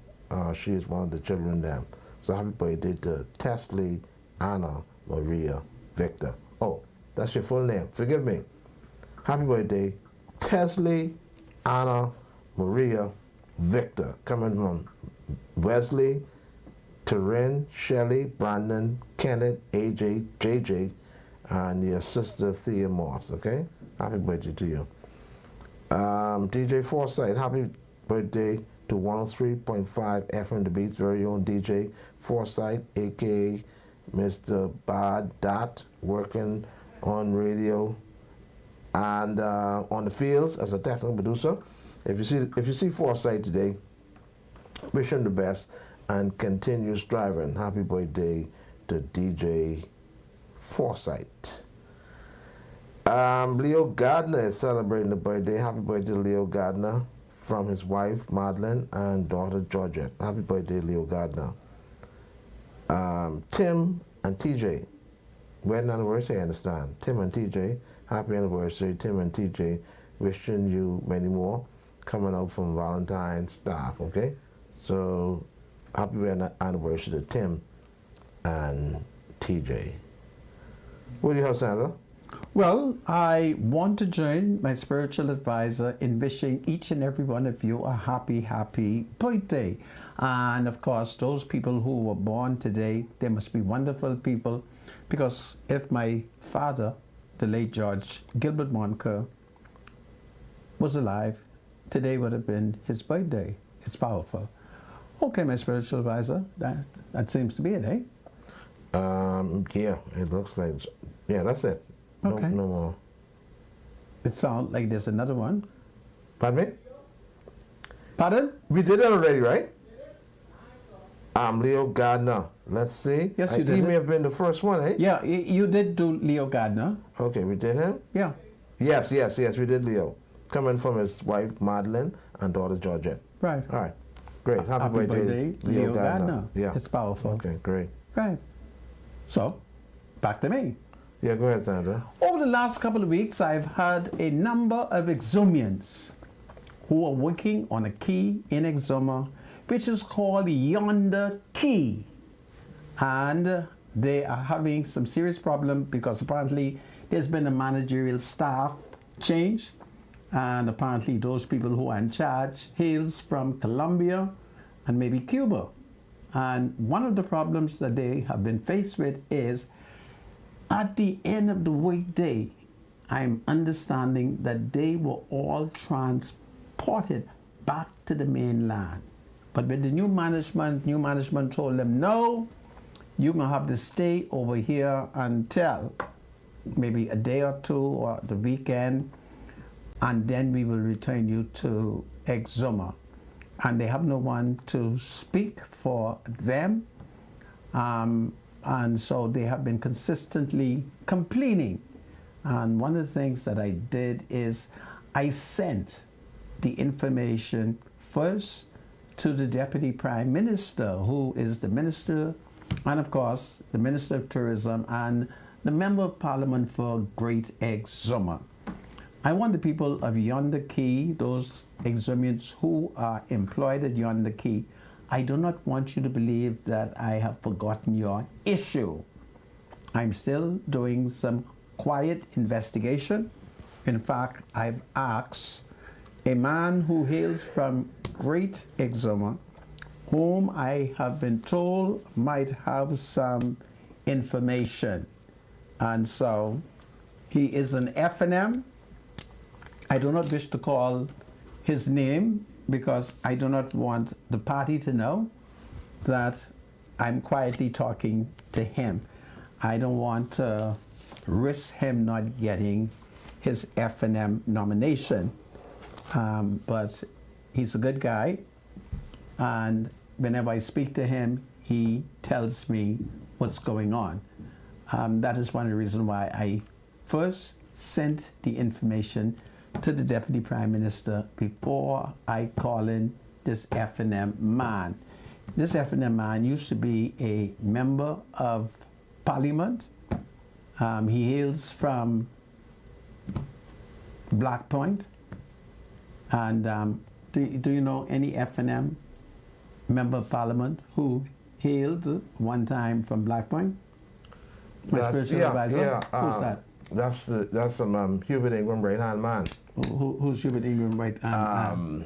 She is one of the children there. So happy birthday to Tesley Anna Maria Victor. Oh, that's your full name. Forgive me. Happy birthday, Tesley Anna Maria Victor. Coming from Wesley, Taryn, Shelley, Brandon, Kenneth, AJ, JJ, and your sister Thea Moss, okay? Happy birthday to you. DJ Forsyth, happy birthday to 103.5 FM The Beat's very own DJ Forsyth, aka Mr. Bad Dot, working on radio and on the fields as a technical producer. If you see Forsyth today, wish him the best and continue striving. Happy birthday to DJ Forsyth. Leo Gardner is celebrating the birthday. Happy birthday to Leo Gardner from his wife Madeline and daughter Georgette. Happy birthday, Leo Gardner. Tim and TJ, wedding anniversary, I understand. Tim and TJ, happy anniversary. Tim and TJ, wishing you many more coming out from Valentine's staff, okay? So, happy anniversary to Tim and TJ. What do you have, Sandra? Well, I want to join my spiritual advisor in wishing each and every one of you a happy, happy birthday. And of course, those people who were born today, they must be wonderful people, because if my father, the late George Gilbert Monker, was alive, today would have been his birthday. It's powerful. Okay, my spiritual advisor, that seems to be it, eh? Yeah, it looks like, yeah, that's it. No, Okay. no more. It sounds like there's another one. Pardon me? Pardon? We did that already, right? Leo Gardner. Let's see. Yes, you did He it. may have been the first one, eh? Yeah, you did do Leo Gardner. Okay, we did him? Yeah. Yes, we did Leo. Coming from his wife, Madeline, and daughter, Georgette. Right. All right. Great. Happy birthday, Leo Gardner. Yeah. It's powerful. Okay, great. Right. So, back to me. Yeah, go ahead, Sandra. Over the last couple of weeks, I've had a number of Exumians who are working on a key in Exuma, which is called Yonder Key. And they are having some serious problem because apparently there's been a managerial staff change. And apparently those people who are in charge hails from Colombia and maybe Cuba. And one of the problems that they have been faced with is at the end of the weekday, I'm understanding that they were all transported back to the mainland. But with the new management told them, no, you're going to have to stay over here until maybe a day or two or the weekend, and then we will return you to Exuma. And they have no one to speak for them. And so they have been consistently complaining. And one of the things that I did is I sent the information first to the Deputy Prime Minister, who is the Minister, and of course, the Minister of Tourism and the Member of Parliament for Great Exuma. I want the people of Yonder Key, those Exumians who are employed at Yonder Key, I do not want you to believe that I have forgotten your issue. I'm still doing some quiet investigation. In fact, I've asked a man who hails from Great Exuma, whom I have been told might have some information. And so he is an FNM. I do not wish to call his name because I do not want the party to know that I'm quietly talking to him. I don't want to risk him not getting his FNM nomination. But he's a good guy, and whenever I speak to him, he tells me what's going on. That is one of the reasons why I first sent the information to the Deputy Prime Minister before I call in this FNM man. This FNM man used to be a member of Parliament. He hails from Black Point. And do you know any FNM member of Parliament who hailed one time from Black Point? My spiritual advisor? Yeah, Who's that? That's some Hubert Ingram right-hand man. Who's Hubert Ingram right-hand man?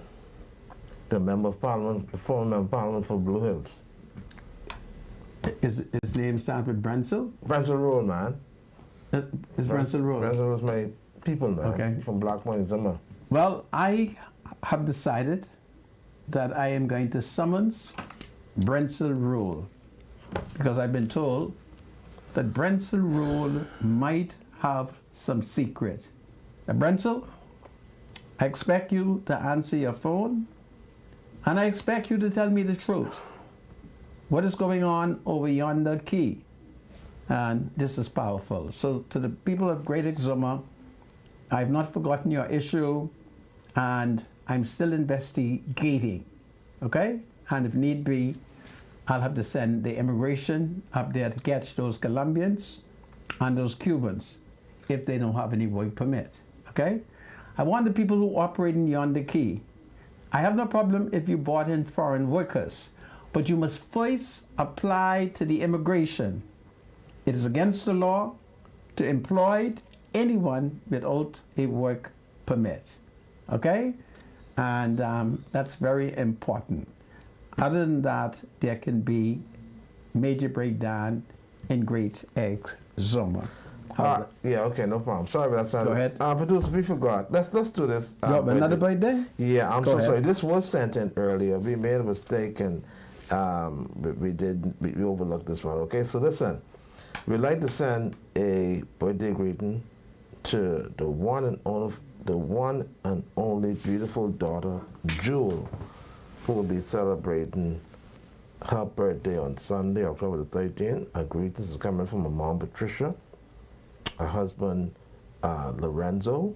The member of Parliament, the former member of Parliament for Blue Hills. His name starts with Brensel? Brensel Road, man. Is Brensel Road? Brensel was my people, man. Okay. From Black Point, Exuma. Well, I have decided that I am going to summons Brensel Rule because I've been told that Brensel Rule might have some secret. Now, Brensel, I expect you to answer your phone and I expect you to tell me the truth. What is going on over Yonder Key? And this is powerful. So to the people of Great Exuma, I've not forgotten your issue and I'm still investigating, okay? And if need be, I'll have to send the immigration up there to catch those Colombians and those Cubans if they don't have any work permit, okay? I want the people who operate in Yonder Key. I have no problem if you brought in foreign workers, but you must first apply to the immigration. It is against the law to employ anyone without a work permit, okay? And that's very important. Other than that, there can be major breakdown in Great Exuma. Yeah, okay, no problem. Sorry about that. Go ahead. Producer, we forgot. Let's do this. You have another birthday? Yeah, I'm Go so ahead. sorry. This was sent in earlier. We made a mistake and we overlooked this one. Okay, so listen, we'd like to send a birthday greeting to the one and only beautiful daughter, Jewel, who will be celebrating her birthday on Sunday, October the 13th. Our greetings is coming from her mom, Patricia, her husband, Lorenzo,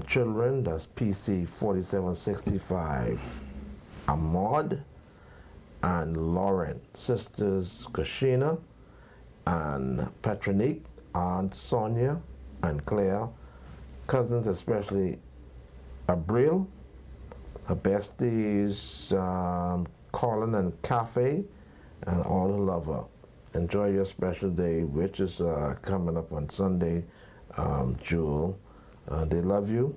children, that's PC 4765, Ahmad, and Lauren, sisters Kashina and Patronique, Aunt Sonia and Claire, cousins especially Abril, her besties Colin and Cafe, and all who love her. Enjoy your special day, which is coming up on Sunday, Jewel. They love you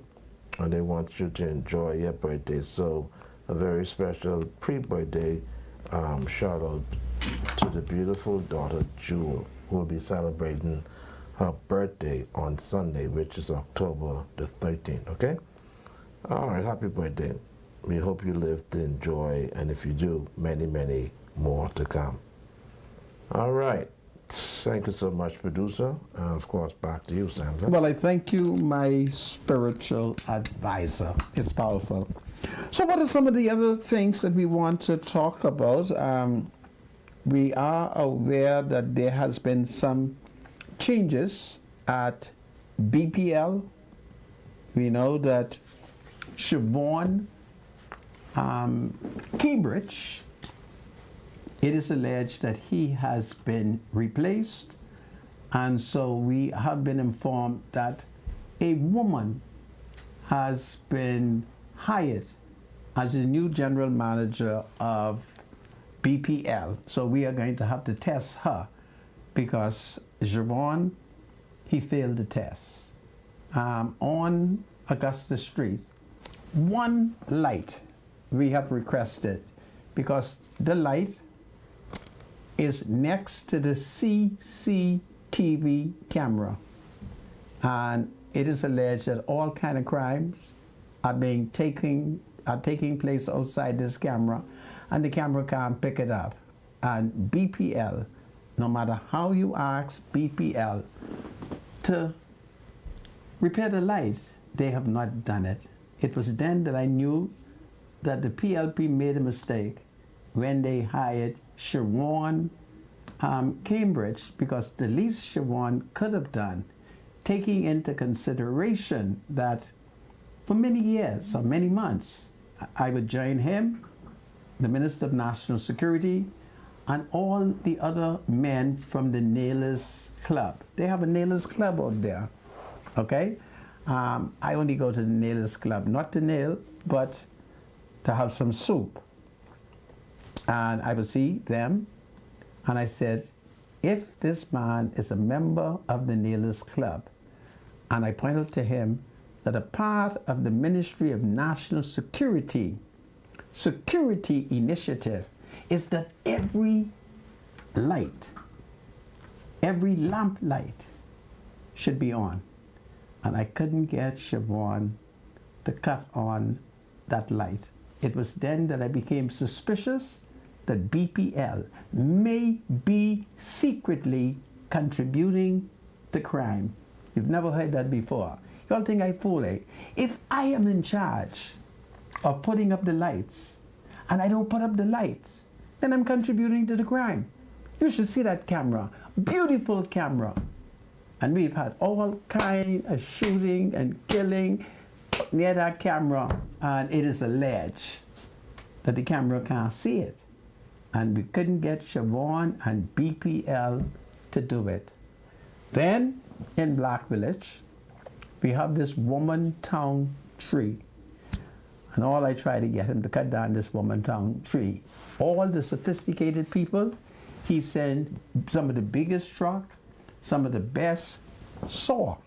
and they want you to enjoy your birthday. So a very special pre-birthday shout out to the beautiful daughter Jewel, who will be celebrating her birthday on Sunday, which is October the 13th, okay? All right, happy birthday. We hope you live to enjoy, and if you do, many, many more to come. All right. Thank you so much, producer. And of course, back to you, Sandra. Well, I thank you, my spiritual advisor. It's powerful. So what are some of the other things that we want to talk about? we are aware that there has been some changes at BPL. We know that Siobhan Cambridge, it is alleged that he has been replaced, and so we have been informed that a woman has been hired as the new general manager of BPL. So we are going to have to test her because Siobhan, he failed the test. On Augusta Street, one light we have requested because the light is next to the CCTV camera, and it is alleged that all kind of crimes are taking place outside this camera, and the camera can't pick it up. And BPL, no matter how you ask BPL to repair the lights, they have not done it. It was then that I knew that the PLP made a mistake when they hired Siobhan Cambridge, because the least Siobhan could have done, taking into consideration that for many years or many months, I would join him, the Minister of National Security, and all the other men from the Nailers Club. They have a Nailers Club out there, okay? I only go to the Nailers Club, not to nail, but to have some soup. And I would see them, and I said, if this man is a member of the Nailers Club, and I pointed to him that a part of the Ministry of National Security initiative is that every light, every lamp light should be on. And I couldn't get Siobhan to cut on that light. It was then that I became suspicious that BPL may be secretly contributing to crime. You've never heard that before. Y'all think I fool, eh? If I am in charge of putting up the lights and I don't put up the lights, then I'm contributing to the crime. You should see that camera. Beautiful camera. And we've had all kind of shooting and killing near that camera, and it is alleged that the camera can't see it. And we couldn't get Siobhan and BPL to do it. Then, in Black Village, we have this woman town tree. And all I try to get him to cut down this woman town tree. All the sophisticated people, he sent some of the biggest truck, some of the best saw,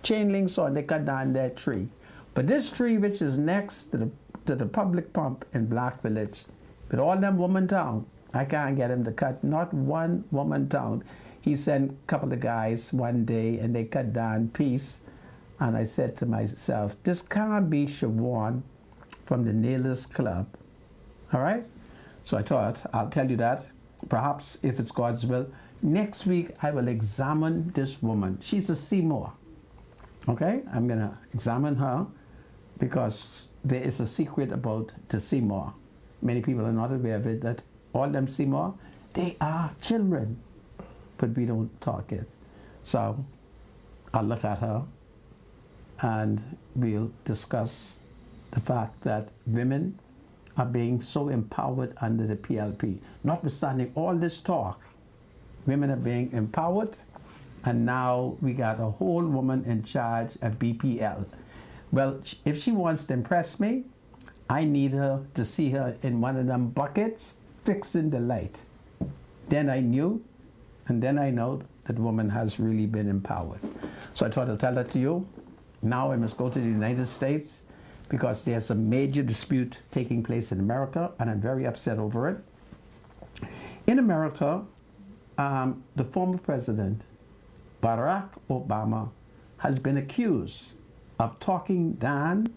chain link saw, and they cut down that tree. But this tree, which is next to the public pump in Black Village, with all them woman town, I can't get him to cut not one woman town. He sent a couple of guys one day and they cut down piece. And I said to myself, this can't be Siobhan from the Nailers Club. All right? So I thought, I'll tell you that. Perhaps, if it's God's will, next week I will examine this woman. She's a Seymour. Okay? I'm going to examine her because there is a secret about the Seymour. Many people are not aware of it, that all them Seymour, they are children. But we don't talk it. So I'll look at her and we'll discuss the fact that women are being so empowered under the PLP. Notwithstanding all this talk, women are being empowered, and now we got a whole woman in charge of BPL. Well, if she wants to impress me, I need her to see her in one of them buckets fixing the light. Then I knew, and then I know that woman has really been empowered. So I thought I'd tell that to you. Now I must go to the United States because there's a major dispute taking place in America, and I'm very upset over it. In America, the former president, Barack Obama, has been accused of talking down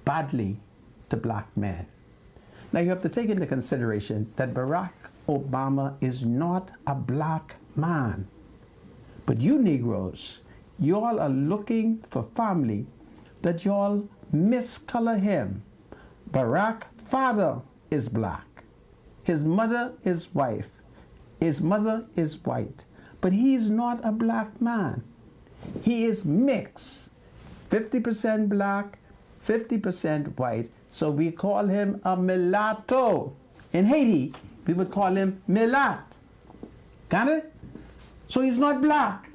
badly to black men. Now you have to take into consideration that Barack Obama is not a black man. But you Negroes, y'all are looking for family that y'all miscolor him. Barack's father is black. His mother is white. His mother is white. But he's not a black man. He is mixed. 50% black, 50% white. So we call him a mulatto. In Haiti, we would call him mulat. Got it? So he's not black.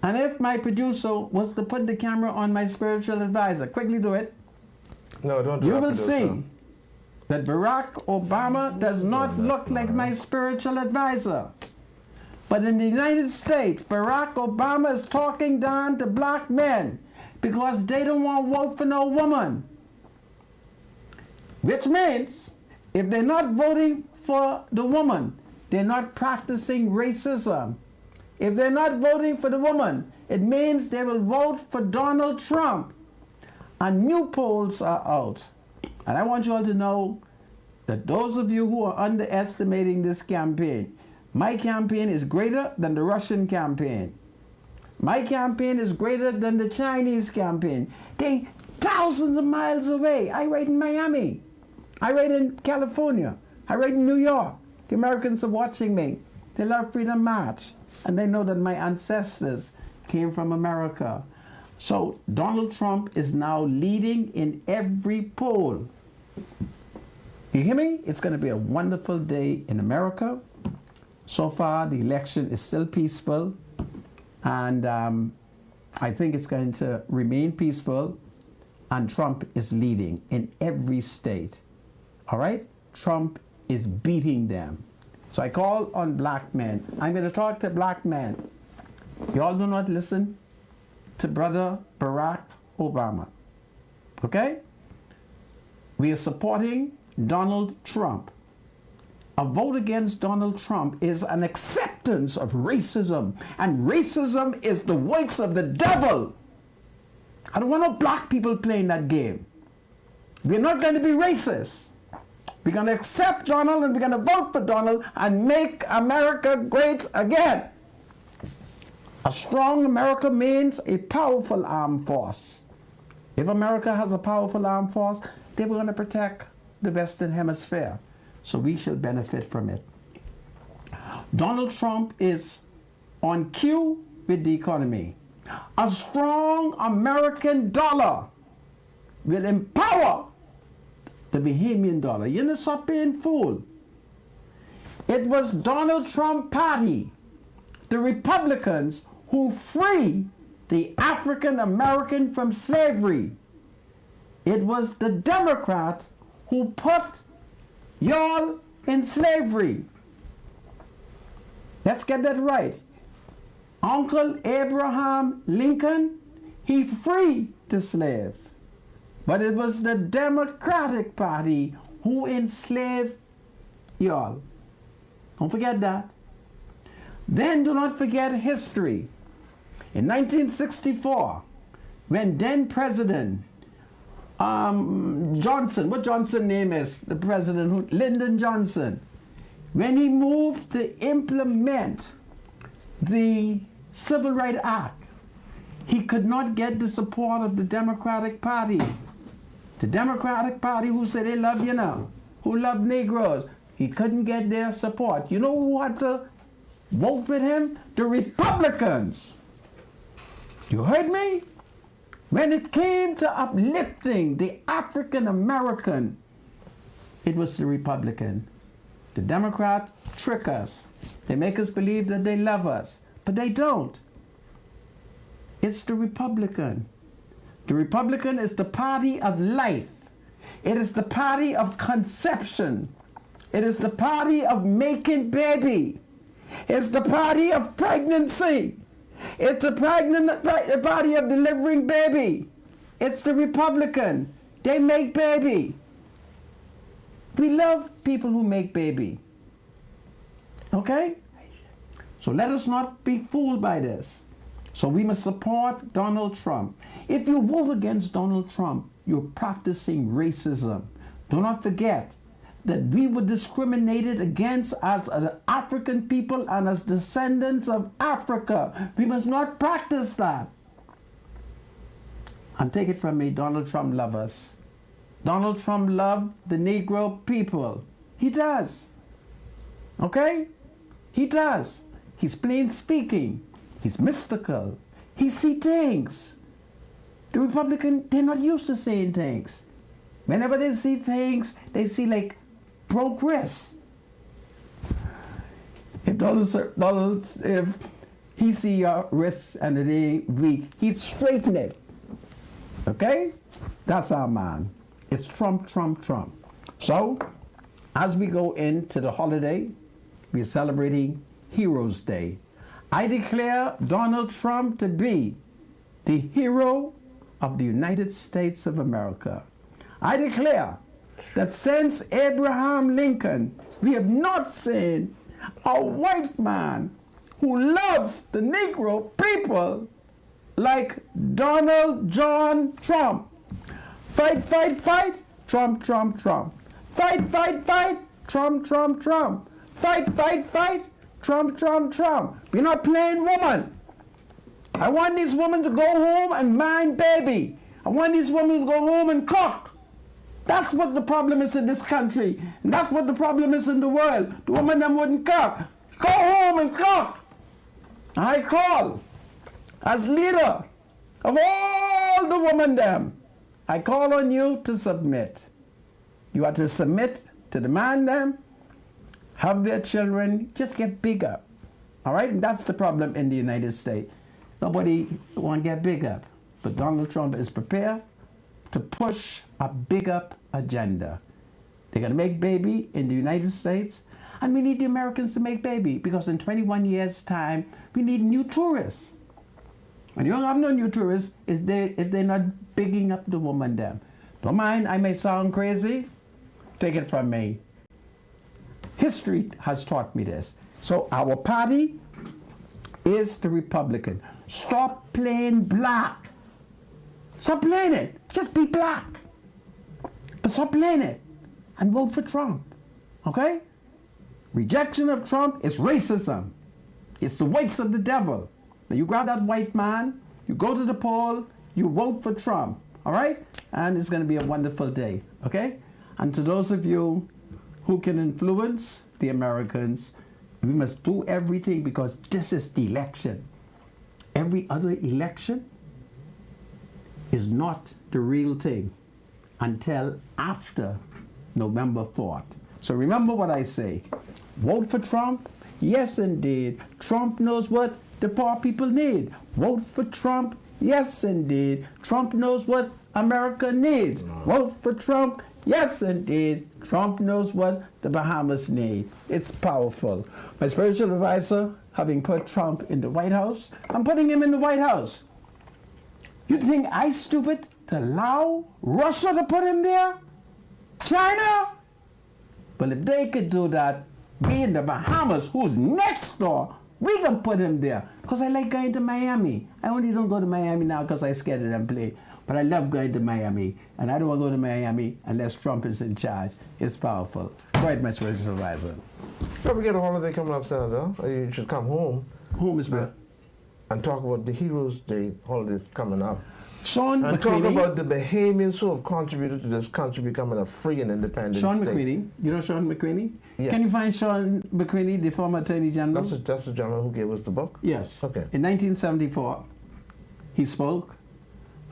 And if my producer was to put the camera on my spiritual advisor, quickly do it. No, don't do You that, will producer. see that Barack Obama does not look like my spiritual advisor. But in the United States, Barack Obama is talking down to black men because they don't want to vote for no woman. Which means, if they're not voting for the woman, they're not practicing racism. If they're not voting for the woman, it means they will vote for Donald Trump. And new polls are out. And I want you all to know that those of you who are underestimating this campaign, my campaign is greater than the Russian campaign. My campaign is greater than the Chinese campaign. They thousands of miles away. I write in Miami. I write in California. I write in New York. The Americans are watching me. They love Freedom March. And they know that my ancestors came from America. So Donald Trump is now leading in every poll. You hear me? It's going to be a wonderful day in America. So far, the election is still peaceful. And I think it's going to remain peaceful. And Trump is leading in every state. All right? Trump is beating them. So I call on black men. I'm going to talk to black men. Y'all do not listen to brother Barack Obama. Okay? We are supporting Donald Trump. A vote against Donald Trump is an acceptance of racism. And racism is the works of the devil. I don't want no black people playing that game. We're not going to be racist. We're going to accept Donald and we're going to vote for Donald and make America great again. A strong America means a powerful armed force. If America has a powerful armed force, they were going to protect the Western Hemisphere. So we shall benefit from it. Donald Trump is on cue with the economy. A strong American dollar will empower the Bahamian dollar. You know, stop being fooled. It was Donald Trump party, the Republicans, who freed the African American from slavery. It was the Democrat who put y'all in slavery. Let's get that right. Uncle Abraham Lincoln, he freed the slave. But it was the Democratic Party who enslaved y'all. Don't forget that. Then do not forget history. In 1964, when then President Johnson, what Johnson's name is, the president, Lyndon Johnson, when he moved to implement the Civil Rights Act, he could not get the support of the Democratic Party. The Democratic Party who said they love you now, who love Negroes, he couldn't get their support. You know who had to vote with him? The Republicans. You heard me? When it came to uplifting the African American, it was the Republican. The Democrats trick us. They make us believe that they love us, but they don't. It's the Republican. The Republican is the party of life. It is the party of conception. It is the party of making baby. It's the party of pregnancy. It's the party of delivering baby. It's the Republican. They make baby. We love people who make baby. Okay? So let us not be fooled by this. So we must support Donald Trump. If you vote against Donald Trump, you're practicing racism. Do not forget that we were discriminated against as an African people and as descendants of Africa. We must not practice that. And take it from me, Donald Trump loves us. Donald Trump loved the Negro people. He does. Okay? He does. He's plain speaking. He's mystical. He see things. The Republican, they're not used to saying things. Whenever they see things, they see like progress. If he see your wrists and it ain't weak, he'd straighten it. Okay? That's our man. It's Trump, Trump, Trump. So, as we go into the holiday, we're celebrating Heroes Day. I declare Donald Trump to be the hero of the United States of America. I declare that since Abraham Lincoln, we have not seen a white man who loves the Negro people like Donald John Trump. Fight, fight, fight, Trump, Trump, Trump. Fight, fight, fight, Trump, Trump, Trump. Fight, fight, fight, Trump, Trump, Trump. We're not playing woman. I want this woman to go home and mind baby. I want this woman to go home and cook. That's what the problem is in this country. And that's what the problem is in the world. The woman them wouldn't cook. Go home and cook. I call, as leader of all the women them, I call on you to submit. You are to submit to the man them, have their children, just get bigger. All right? And that's the problem in the United States. Nobody want to get big up. But Donald Trump is prepared to push a big up agenda. They're going to make baby in the United States. And we need the Americans to make baby because in 21 years' time, we need new tourists. And you don't have no new tourists if they're not bigging up the woman them. Don't mind, I may sound crazy. Take it from me. History has taught me this. So our party is the Republican. Stop playing black. Stop playing it. Just be black. But stop playing it and vote for Trump. Okay? Rejection of Trump is racism. It's the works of the devil. Now you grab that white man, you go to the poll, you vote for Trump. All right? And it's going to be a wonderful day. Okay? And to those of you who can influence the Americans, we must do everything because this is the election. Every other election is not the real thing until after November 4th. So remember what I say. Vote for Trump. Yes, indeed. Trump knows what the poor people need. Vote for Trump. Yes, indeed. Trump knows what America needs. Vote for Trump. Yes, indeed. Trump knows what the Bahamas need. It's powerful. My spiritual advisor, having put Trump in the White House, I'm putting him in the White House. You think I stupid to allow Russia to put him there? China? Well, if they could do that, we in the Bahamas, who's next door, we can put him there. Because I like going to Miami. I only don't go to Miami now because I'm scared of them play. But I love going to Miami. And I don't want to go to Miami unless Trump is in charge. It's powerful. Go ahead, my spiritual advisor. Well, we got a holiday coming up, Senator. You should come home. Home is where? And talk about the Heroes Day holidays coming up. Sean and McQueenie. Talk about the Bahamians who have contributed to this country becoming a free and independent Sean state. McQueenie. You know Sean McQueenie? Yeah. Can you find Sean McQueenie, the former Attorney General? That's the gentleman who gave us the book? Yes. Okay. In 1974, he spoke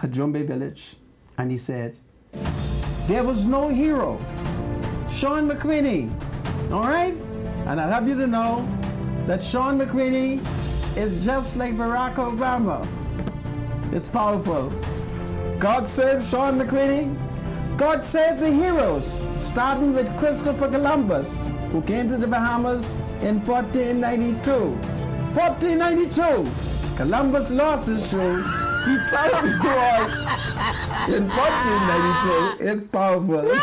at Jumbe Village, and he said, there was no hero. Sean McQueenie. All right? And I'll have you to know that Sean McQueenie is just like Barack Obama. It's powerful. God save Sean McQueenie. God save the heroes, starting with Christopher Columbus, who came to the Bahamas in 1492. 1492, Columbus lost his shoe. He sailed abroad in 1492. It's powerful.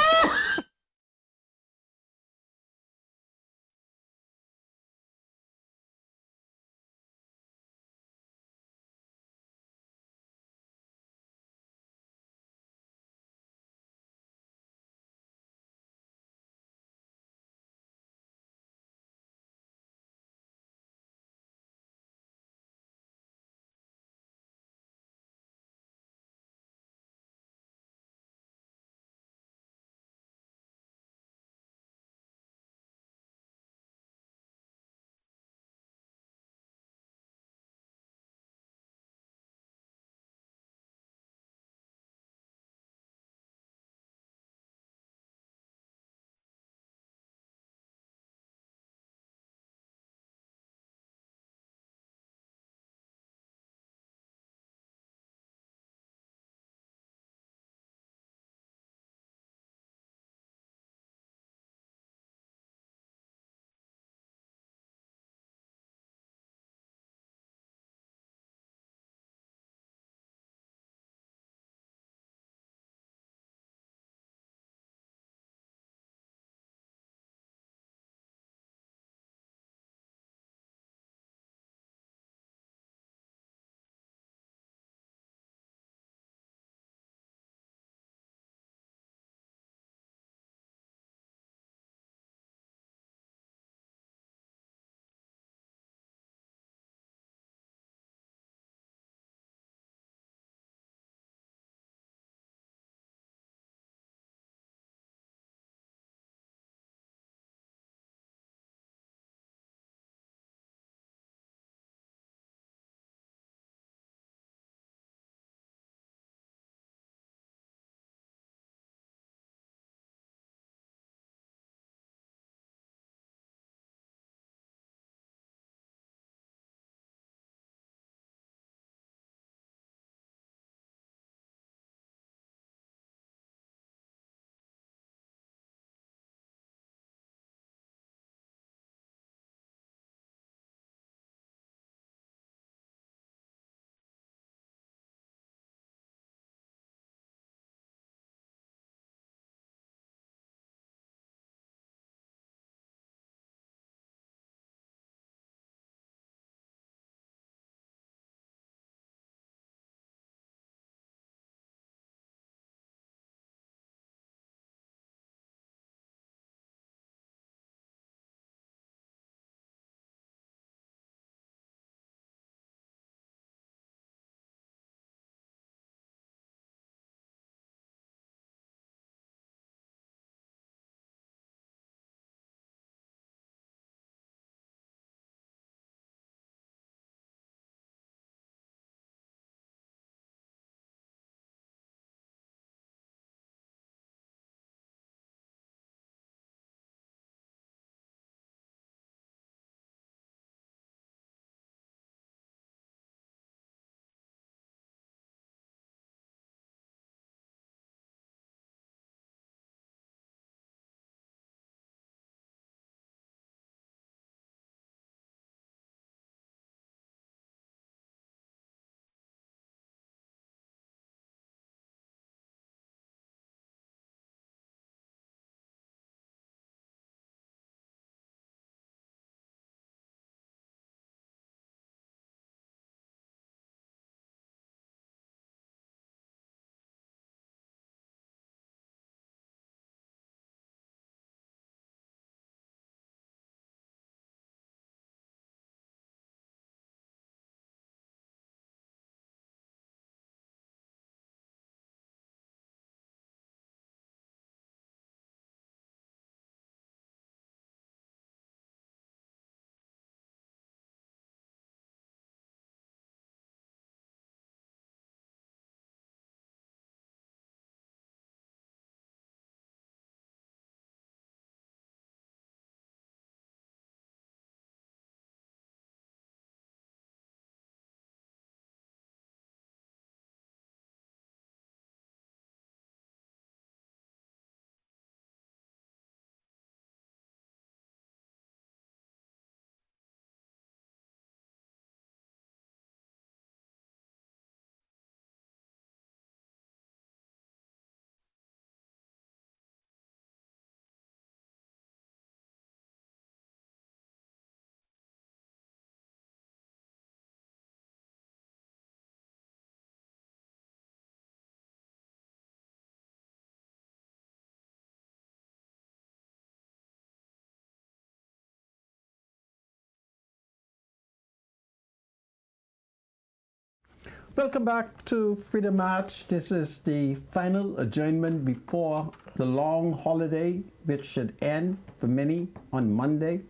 Welcome back to Freedom March. This is the final adjournment before the long holiday, which should end for many on Monday.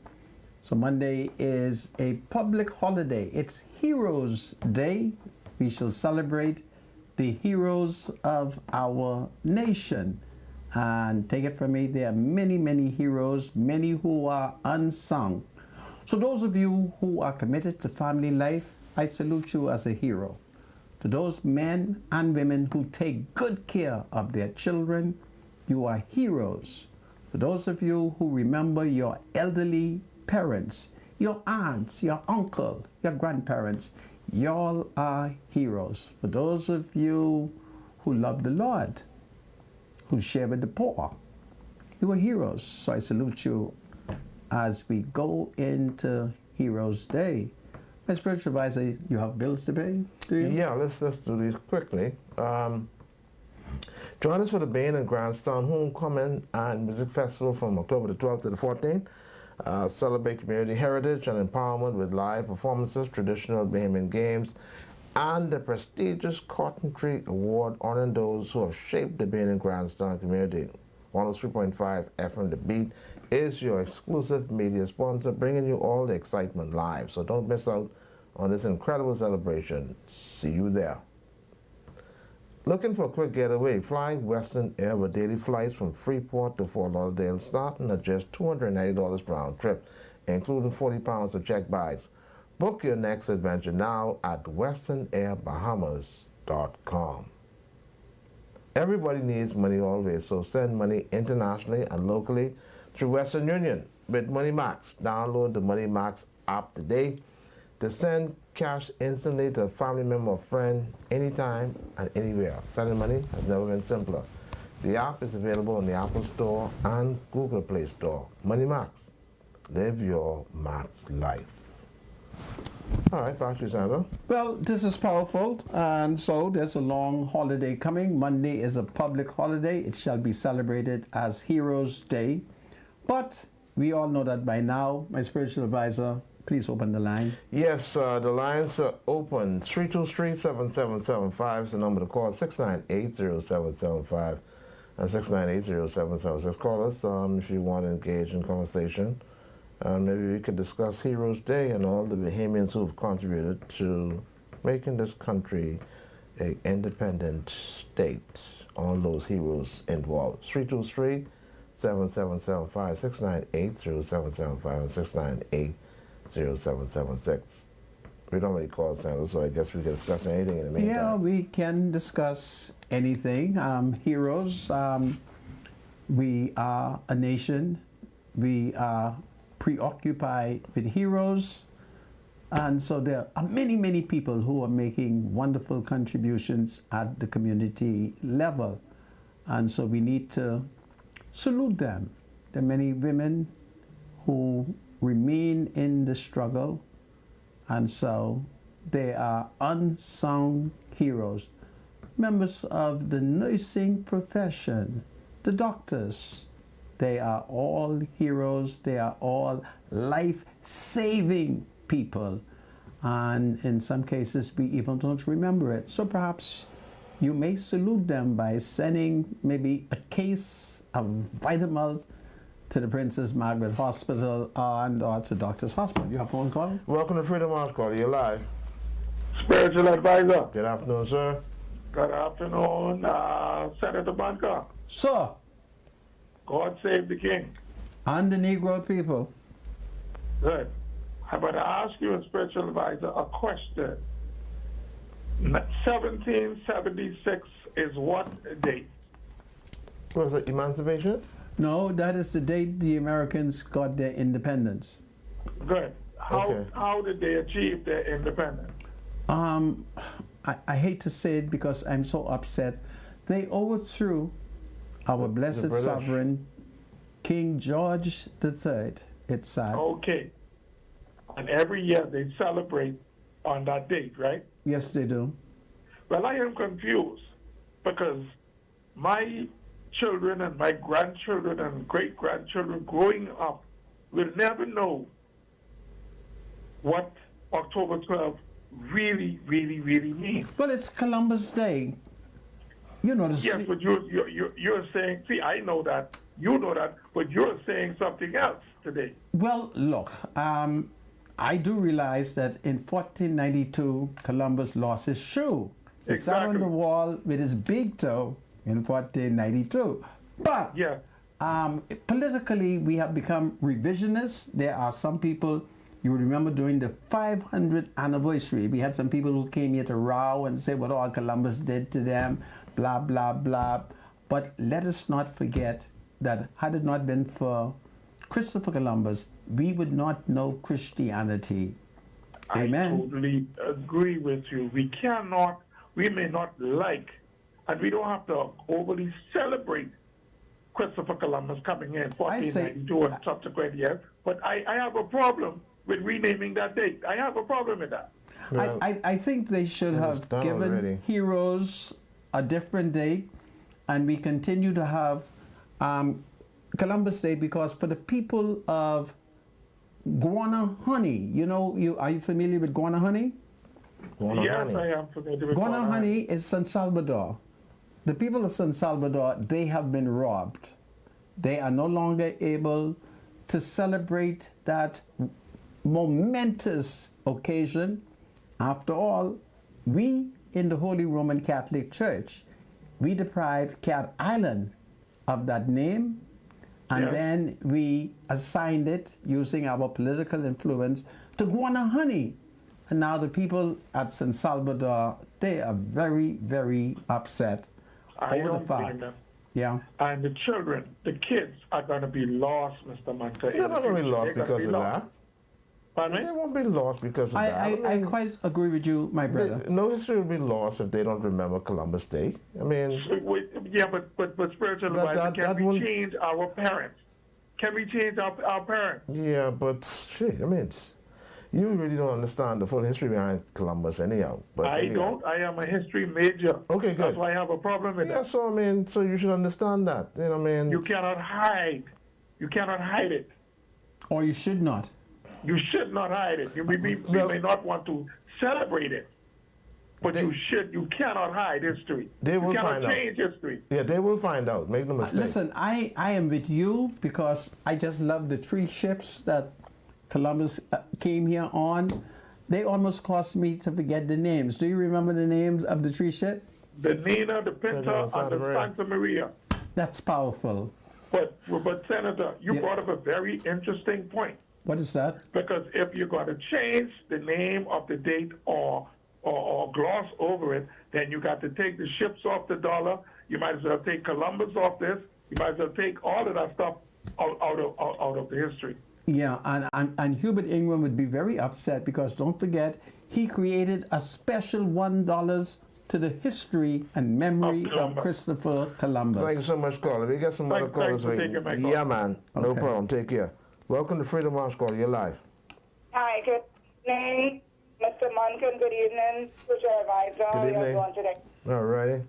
So Monday is a public holiday. It's Heroes Day. We shall celebrate the heroes of our nation. And take it from me, there are many, many heroes, many who are unsung. So those of you who are committed to family life, I salute you as a hero. To those men and women who take good care of their children, you are heroes. For those of you who remember your elderly parents, your aunts, your uncle, your grandparents, y'all are heroes. For those of you who love the Lord, who share with the poor, you are heroes. So I salute you as we go into Heroes Day. My spiritual advisor, you have bills to pay, do you? Yeah, let's do these quickly. Join us for the Bain and Grandstand Homecoming and Music Festival from October the 12th to the 14th. Celebrate community heritage and empowerment with live performances, traditional Bahamian games, and the prestigious Cotton Tree Award honoring those who have shaped the Bain and Grandstand community. 103.5 FM The Beat is your exclusive media sponsor, bringing you all the excitement live. So don't miss out on this incredible celebration. See you there. Looking for a quick getaway? Fly Western Air with daily flights from Freeport to Fort Lauderdale, starting at just $290 per round trip, including 40 pounds of checked bags. Book your next adventure now at westernairbahamas.com. Everybody needs money always, so send money internationally and locally through Western Union with Money Max. Download the Money Max app today to send cash instantly to a family member or friend anytime and anywhere. Sending money has never been simpler. The app is available on the Apple Store and Google Play Store. Money Max. Live your Max life. All right, back to you, Sandra. Well, this is powerful, and so there's a long holiday coming. Monday is a public holiday. It shall be celebrated as Heroes Day. But we all know that by now. My spiritual advisor, please open the line. Yes, the lines are open. 323-7775 is the number to call. 698-0775 and 698-0776. Call us if you want to engage in conversation. Maybe we could discuss Heroes Day and all the Bahamians who have contributed to making this country an independent state. All those heroes involved. 323-7775, 698-0775, and 698-0776. We don't really call Sandra, so I guess we can discuss anything in the meantime. Yeah, we can discuss anything. Heroes, we are a nation. We are preoccupied with heroes, and so there are many, many people who are making wonderful contributions at the community level, and so we need to salute them. There are many women who remain in the struggle, and so they are unsung heroes. Members of the nursing profession, the doctors, they are all heroes. They are all life-saving people. And in some cases, we even don't remember it. So perhaps you may salute them by sending maybe a case of Vitamalt to the Princess Margaret Hospital and or to Doctor's Hospital. You have a phone call? Welcome to Freedom House Call. You're live. Spiritual advisor. Good afternoon, sir. Good afternoon, Senator Banker. Sir. God save the king. And the Negro people. Good. I'm going to ask you, spiritual advisor, a question. 1776 is what date? Was it emancipation? No, that is the date the Americans got their independence. Good. How did they achieve their independence? I hate to say it because I'm so upset. They overthrew our blessed sovereign, King George III. It's sad. Okay. And every year they celebrate on that date, right? Yes, they do. Well, I am confused because my children and my grandchildren and great-grandchildren growing up will never know what October 12th really, really, really mean? Well, it's Columbus Day. You know the Yes, but you're saying, see, I know that, you know that, but you're saying something else today. Well, look, I do realize that in 1492, Columbus lost his shoe. He sat on Exactly. the wall with his big toe in 1492. But Yeah. politically, we have become revisionists. There are some people, you remember during the 500th anniversary, we had some people who came here to row and say what all Columbus did to them, blah, blah, blah. But let us not forget that had it not been for Christopher Columbus, we would not know Christianity. Amen. I totally agree with you. We may not like, and we don't have to overly celebrate Christopher Columbus coming in 1492 and subsequent years, but I have a problem with renaming that date. I have a problem with that. Well, I think they should it was have done given already. heroes a different date, and we continue to have Columbus Day because for the people of Guanahani, are you familiar with Guanahani? Yes, I am familiar with Guanahani is San Salvador. The people of San Salvador, they have been robbed. They are no longer able to celebrate that momentous occasion. After all, we in the Holy Roman Catholic Church, we deprived Cat Island of that name, and Yeah. then we assigned it using our political influence to Guanahani. And now the people at San Salvador, they are very, very upset I over the don't fact. blame them. Yeah. And the children, the kids are going to be lost, Mr. Manta. They're not going to be lost because of that. Pardon They me? won't be lost because of that. I quite agree with you, my brother. No history will be lost if they don't remember Columbus Day. I mean, Yeah, but spiritual advisor, that can we wouldn't- change our parents? Can we change our parents? yeah, but shit, I mean, you really don't understand the full history behind Columbus anyhow. But I anyhow. don't. I am a history major. Okay, good. That's why I have a problem with Yeah, that. so I mean, so you should understand that. You know what I mean? You cannot hide. You cannot hide it. Or you should not. You should not hide it. We may not want to celebrate it, but you cannot hide history. They will you cannot find out. change history. Yeah, they will find out. Make no mistake. Listen, I am with you because I just love the 3 ships that Columbus came here on. They almost caused me to forget the names. Do you remember the names of the 3 ships? The Nina, the Pinta, Pinta, and Santa the Maria. Santa Maria. That's powerful. But Senator, you Yeah. brought up a very interesting point. What is that? Because if you're going to change the name of the date or gloss over it, then you got to take the ships off the dollar. You might as well take Columbus off this. You might as well take all of that stuff out of the history. Yeah, and Hubert Ingram would be very upset because don't forget, he created a special $1 to the history and memory Of of Columbus. Christopher Columbus. Thank you so much, caller. We got some other Thanks callers for waiting. taking my call. Yeah, man. No Okay. problem. Take care. Welcome to Freedom House Call. You're live. Hi, good evening, Mr. Munkin. Good evening, Future Advisor. How are you evening. doing today? All righty.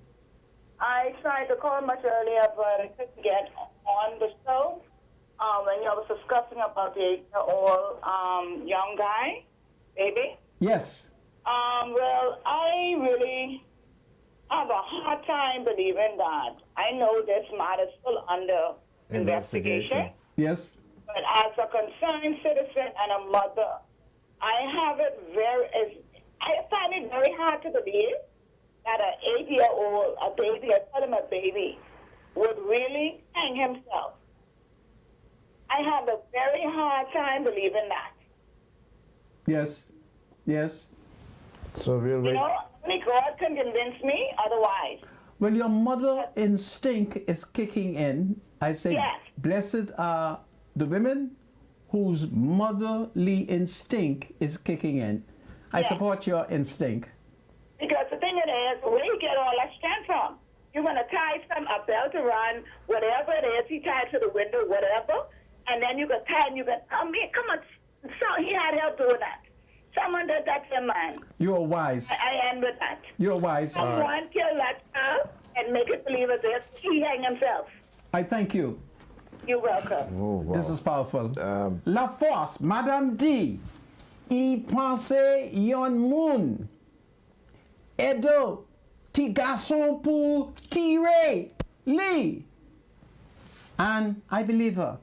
I tried to call much earlier, but I couldn't get on the show when you was discussing about the 8-year-old young guy, baby. Yes. Well, I really have a hard time believing that. I know this matter is still under investigation. Yes. But as a concerned citizen and a mother, I find it very hard to believe that an 8-year-old, a baby, I call him a baby, would really hang himself. I have a very hard time believing that. Yes. Yes. So we'll You wait. know, only God can convince me otherwise. Well, your mother instinct is kicking in. I say, Yes. blessed are the women whose motherly instinct is kicking in. I Yes. support your instinct. Because the thing is, where you get all that strength from? You're going to tie a belt around whatever it is he tied to the window, whatever, and then you can tie and you can, come on. So he had help doing that. Someone did that to man. You're wise. I end with that. You're wise. Someone killed that child and make it believe as if he hanged himself. I thank you. You're welcome. Oh, wow. This is powerful. La Force, Madame D. y pense yon moun. Edo, ti garçon pou tire li. And I believe her.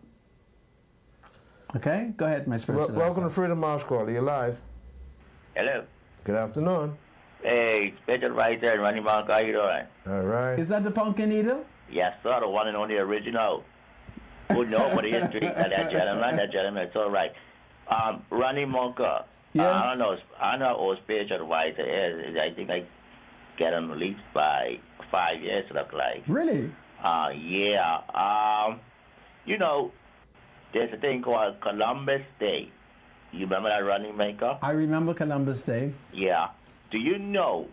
Okay, go ahead, my spiritual Welcome to Freedom March Call. Are you live? Hello. Good afternoon. Hey, special writer, Ronnie Monk, how you doing? All right. Is that the pumpkin eater? Yes, sir, the one and only original. Who know what the history of that gentleman, it's all right. Ronnie Monk, Yes. I don't know who spiritual advisor is. I think I get him released by 5 years, look like. Really? Yeah. You know, there's a thing called Columbus Day. You remember that, Ronnie Maker? I remember Columbus Day. Yeah. Do you know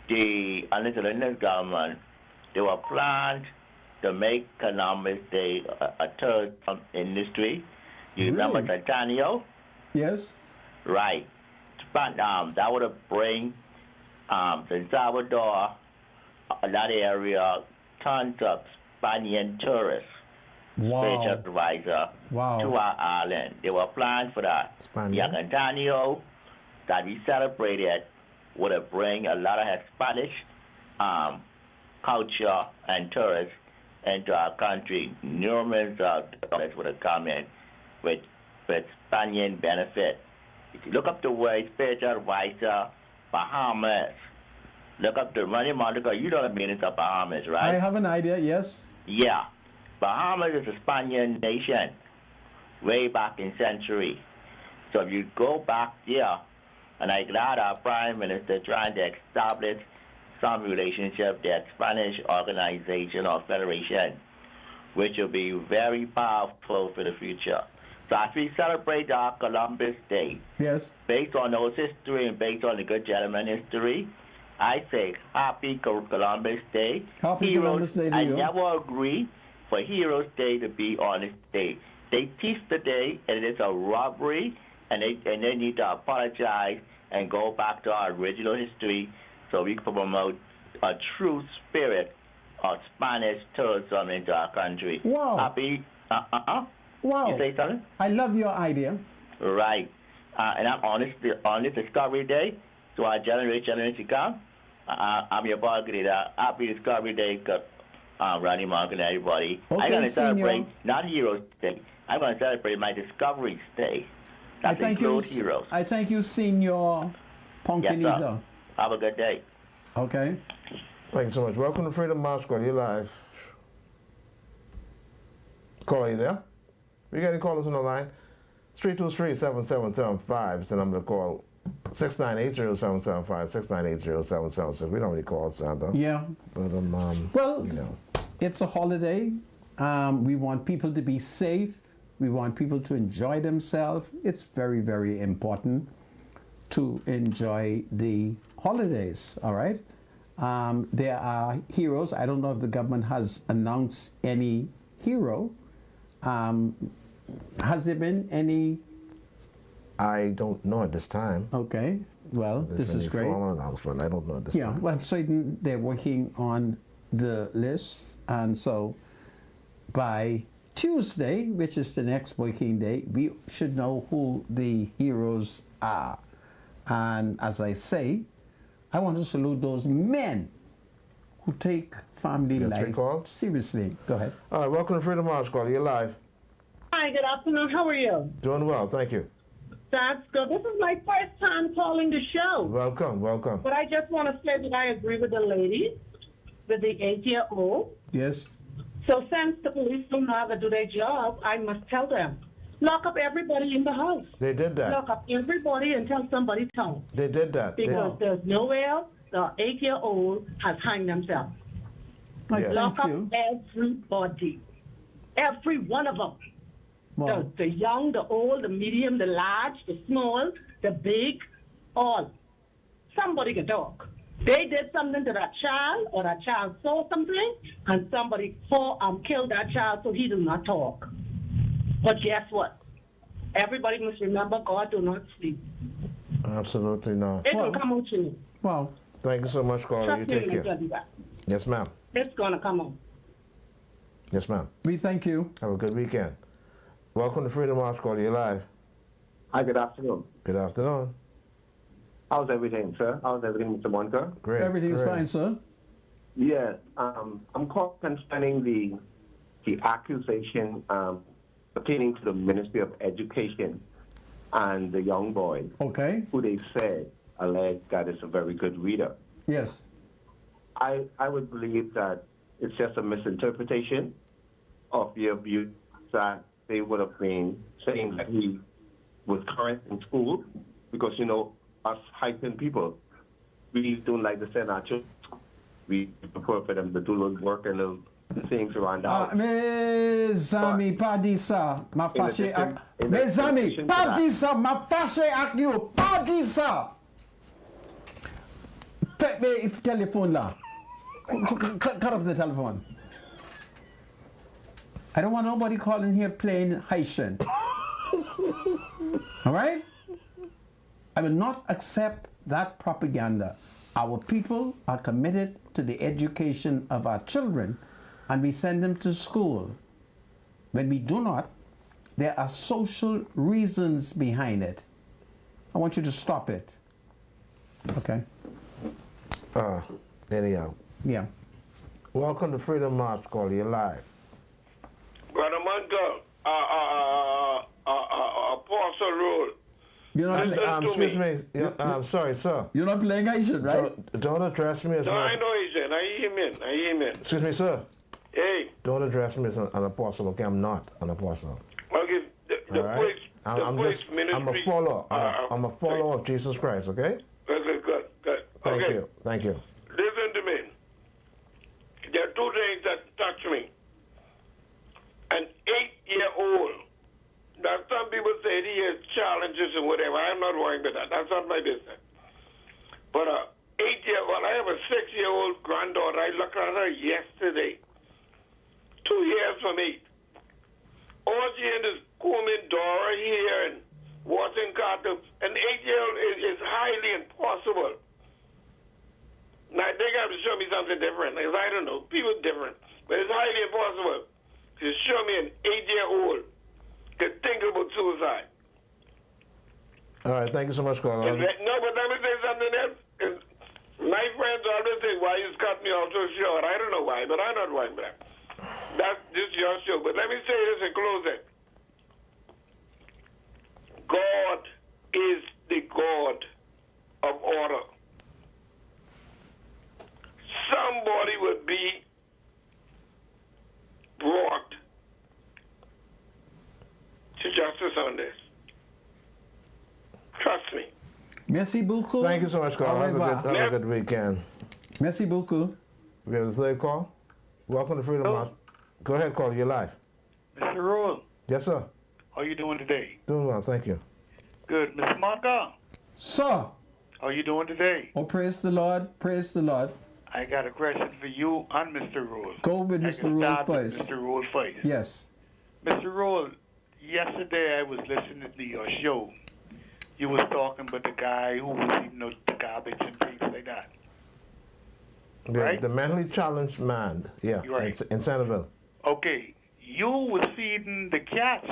the Indigenous government, they were planned to make Columbus Day a tourism industry? You remember Really? Centennial? Yes. Right. But that would have bring San Salvador, that area, tons of Spanish tourists. Wow. Special advisor Wow. to our island. They were planned for that. Spanish. The Centennial that we celebrated would have bring a lot of Spanish culture and tourists into our country. Numerous tourists would have come in with Spanish benefit. If you look up the word spiritual advisor, Bahamas, look up the money Monica, you know the meaning of Bahamas, right? I have an idea, yes. Yeah. Bahamas is a Spanish nation way back in century. So if you go back there, and I'm glad our Prime Minister trying to establish some relationship, that Spanish organization or federation, which will be very powerful for the future. So as we celebrate our Columbus Day, Yes. based on those history and based on the good gentleman history, I say happy Columbus Day. Happy Columbus Day to I you. never agree for Heroes Day to be on this day. They teach the day, and it is a robbery, and they need to apologize and go back to our original history so we can promote a true spirit of Spanish tourism into our country. Wow. Happy, Wow. You say something? I love your idea. Right. And I'm on this Discovery Day, so our generation to come. I'm your boss leader. Happy Discovery Day, Ronnie Monk and everybody. Okay, I'm going to celebrate, Senior. not Heroes Day, I'm going to celebrate my Discovery Day. I That thank you. includes heroes. I thank you, Senior Yes, Pumpkin sir. Eater. Have a good day. Okay. Thank you so much. Welcome to Freedom March Call. You're live. Caller, you there? We got any callers on the line? 323-7775 is the number to call. 698-0775, 698-0776. We don't really call Santa. Yeah. But, Well, you know. it's a holiday. We want people to be safe. We want people to enjoy themselves. It's very, very important to enjoy the holidays, all right? There are heroes. I don't know if the government has announced any hero. Has there been any? I don't know at this time. Okay, well, There's this been is a great. formal announcement. I don't know at this Yeah, time. well, I'm certain they're working on the list, and so by Tuesday, which is the next working day, we should know who the heroes are. And as I say, I want to salute those men who take family Yes, life recalled? seriously. Go ahead. All right, welcome to Freedom March Call. You're live. Hi, good afternoon. How are you? Doing well, thank you. That's good. This is my first time calling the show. Welcome, welcome. But I just want to say that I agree with the lady, with the 8-year-old. Yes. So since the police don't know how to do their job, I must tell them, lock up everybody in the house. They did that. Lock up everybody until somebody tells. They did that. Because there's nowhere the 8-year-old has hanged themselves. Yes. Lock Thank up you. everybody. Every one of them. Wow. The young, the old, the medium, the large, the small, the big, all. Somebody can talk. They did something to that child, or that child saw something, and somebody killed that child so he do not talk. But guess what? Everybody must remember God do not sleep. Absolutely not. It Well- will come out to you. Wow. Thank you so much, caller. You Trust me take when I care. tell you that. Yes, ma'am. It's going to come out. Yes, ma'am. We thank you. Have a good weekend. Welcome to Freedom March Call. You're live. Hi, good afternoon. Good afternoon. How's everything, sir? How's everything, Mr. Monka? Great. Everything's great. fine, sir. Yeah, I'm calling concerning the accusation pertaining to the Ministry of Education and the young boy Okay. who they said alleged that is a very good reader. Yes. I would believe that it's just a misinterpretation of the abuse that they would have been saying that he was current in school, because, you know, us hyping people, we don't like to send our children. We prefer for them to do little work and little things around the house. Mes amis, pas dit ça. Ma fâché ak... in Mes amis, addition to pas that- dit ça. Ma fâché ak you. Pas dit ça. Take me telephone là. Cut off the telephone. I don't want nobody calling here playing Haitian. All right? I will not accept that propaganda. Our people are committed to the education of our children, and we send them to school. When we do not, there are social reasons behind it. I want you to stop it. Okay? Anyhow, Yeah. welcome to Freedom March Call. You're live. Brother Monka, Apostle Rule. You're not, Listen to Excuse me. me. I'm sorry, sir. you're not playing Haitian, right? Don't address me as No, I an... know he's in. I hear him in. I hear him in. Excuse me, sir. Hey, Don't address me as an apostle, okay? I'm not an apostle. okay, the All right? police, I'm police ministry. I'm a follower. I'm a follower of Jesus Christ, okay? Okay, good. Thank Okay. you. Thank you. Listen to me. There are two things that touch me. An 8-year-old. Now, some people say he has challenges and whatever. I'm not worrying about that. That's not my business. But 8-year-old, I have a 6-year-old granddaughter. I looked at her yesterday. 2 years from 8. All she in is combing Dora here and watching cartoons. An 8-year-old is highly impossible. Now, they got to show me something different, because I don't know. People are different. But it's highly impossible to show me an 8-year-old could think about suicide. All right. Thank you so much, caller. No, but let me say something else. My friends always say, why you cut me off so short? I don't know why, but I'm not worrying about that. That's just your show. But let me say this in closing. God is the God of order. Somebody would be brought to justice on this. Trust me. Merci beaucoup. Thank you so much, caller. Au revoir. Have a good weekend. Merci beaucoup. We have the third call. Welcome to Freedom March. Go ahead, caller. You're live. Mr. Rule, Yes, sir. how you doing today? Doing well. Thank you. Good. Mr. Monka, So, how you doing today? oh, praise the Lord. Praise the Lord. I got a question for you and Mr. Rule. Go with I Mr. can Rule start with first. Mr. Rule first. Yes. Mr. Rule, yesterday I was listening to your show. You was talking about the guy who was eating the garbage and things like that. Right? The mentally challenged man. Yeah. You're right. In Centerville. Okay, you was feeding the cats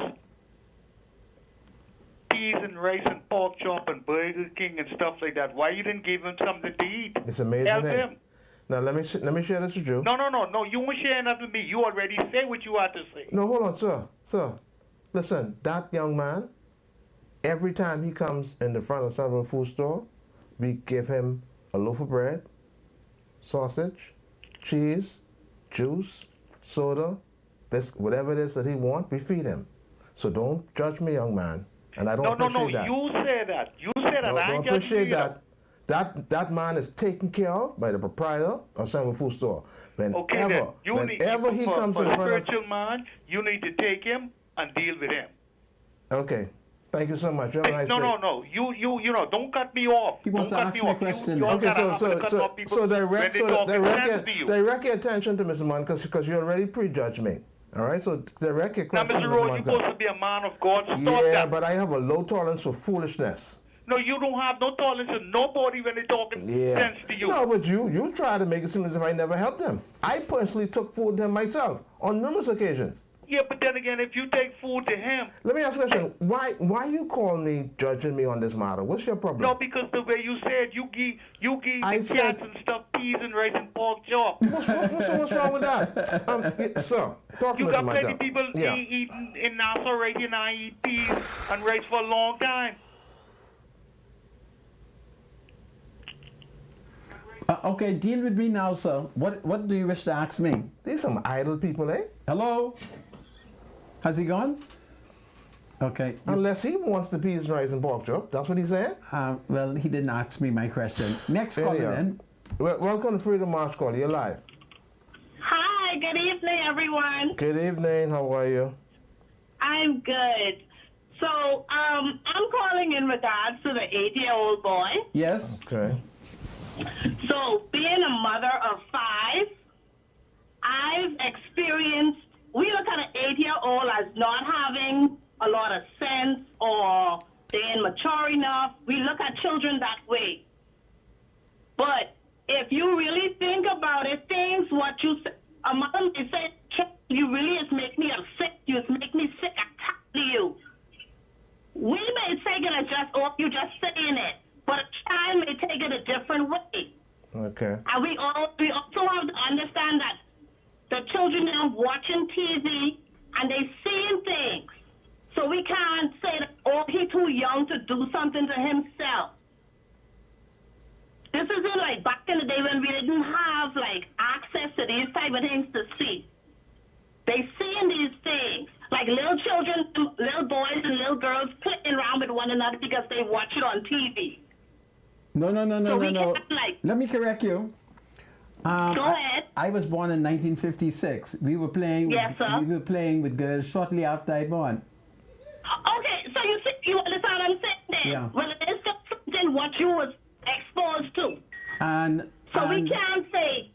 peas and rice and pork chop and Burger King and stuff like that. Why you didn't give him something to eat? It's amazing. Help eh? him. Now let me share this with you. No. You won't share nothing with me. You already say what you had to say. No, hold on, sir. Sir, listen. That young man, every time he comes in the front of Centerville food store, we give him a loaf of bread, sausage, cheese, juice, soda, whatever it is that he wants, we feed him. So don't judge me, young man. And I don't appreciate that. You say that. You say that. I Don't ain't appreciate judging you. that man is taken care of by the proprietor of Centerville Food Store. Okay, then. Whenever he comes in for front of... spiritual man, you need to take him and deal with him. Okay. Thank you so much. You have a nice day. No. You know, don't cut me off. He wants Don't to cut ask me me a off. question. You all Okay, gotta have to cut off people when they talk sense to you. direct your attention to Mr. Munn because you already prejudged me. All right, so direct your Now, question to Mr. Mr. Rose, you're Munn. supposed to be a man of God. Stop Yeah, that. but I have a low tolerance for foolishness. No, you don't have no tolerance for nobody when they talking sense to you. No, but you try to make it seem as if I never helped him. I personally took food to him myself on numerous occasions. Yeah, but then again, if you take food to him, Let me ask you a question. Why you call me judging me on this matter? What's your problem? no, because the way you said you give I the said- cats and stuff peas and rice and pork chop. What's wrong with that? Sir, talk to You me, got Mr. plenty Martel. people Yeah. eating in Nassau right here now eat peas and rice for a long time. Okay, deal with me now, sir. What do you wish to ask me? These some idle people, eh? Hello? Has he gone? Okay. Unless he wants the peas, rice, and pork chop. That's what he said? Well, he didn't ask me my question. Next caller Anyhow. then. Well, welcome to Freedom March Call. You're live. Hi, good evening, everyone. Good evening. How are you? I'm good. So, I'm calling in regards to the 8-year-old boy. Yes? Okay. So, being a mother of 5, I've experienced, we look at an 8-year-old as not having a lot of sense or they're immature enough. We look at children that way. But if you really think about it, things what you say, a mother may say, you really just make me upset. You just make me sick. I tell you. We may take it as just, oh, you just saying it. But a child may take it a different way. Okay. And we also have to understand that the children are watching TV and they seeing things. So we can't say that, oh, he's too young to do something to himself. This isn't like back in the day when we didn't have like access to these type of things to see. They seeing these things. Like little children, little boys and little girls playing around with one another because they watch it on TV. No. So we can't, like- Let me correct you. Go ahead. I was born in 1956. We were playing. Yes, sir. We were playing with girls shortly after I born. Okay, so you understand what I'm saying then? Yeah. Well, it's just something what you was exposed to. And We can't say,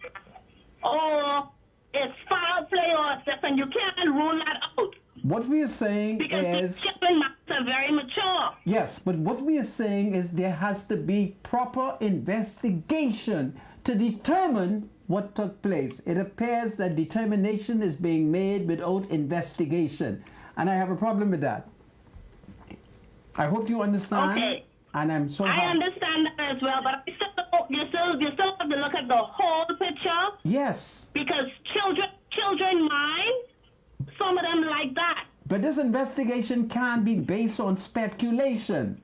oh, it's foul play or it's this, and you can't rule that out. what we are saying Because is these children are very mature. yes, but what we are saying is there has to be proper investigation to determine what took place. It appears that determination is being made without investigation, and I have a problem with that. I hope you understand. Okay. And I'm so I happy. understand that as well, but you still have to look at the whole picture. Yes, Because children mind, some of them like that. but this investigation can't be based on speculation.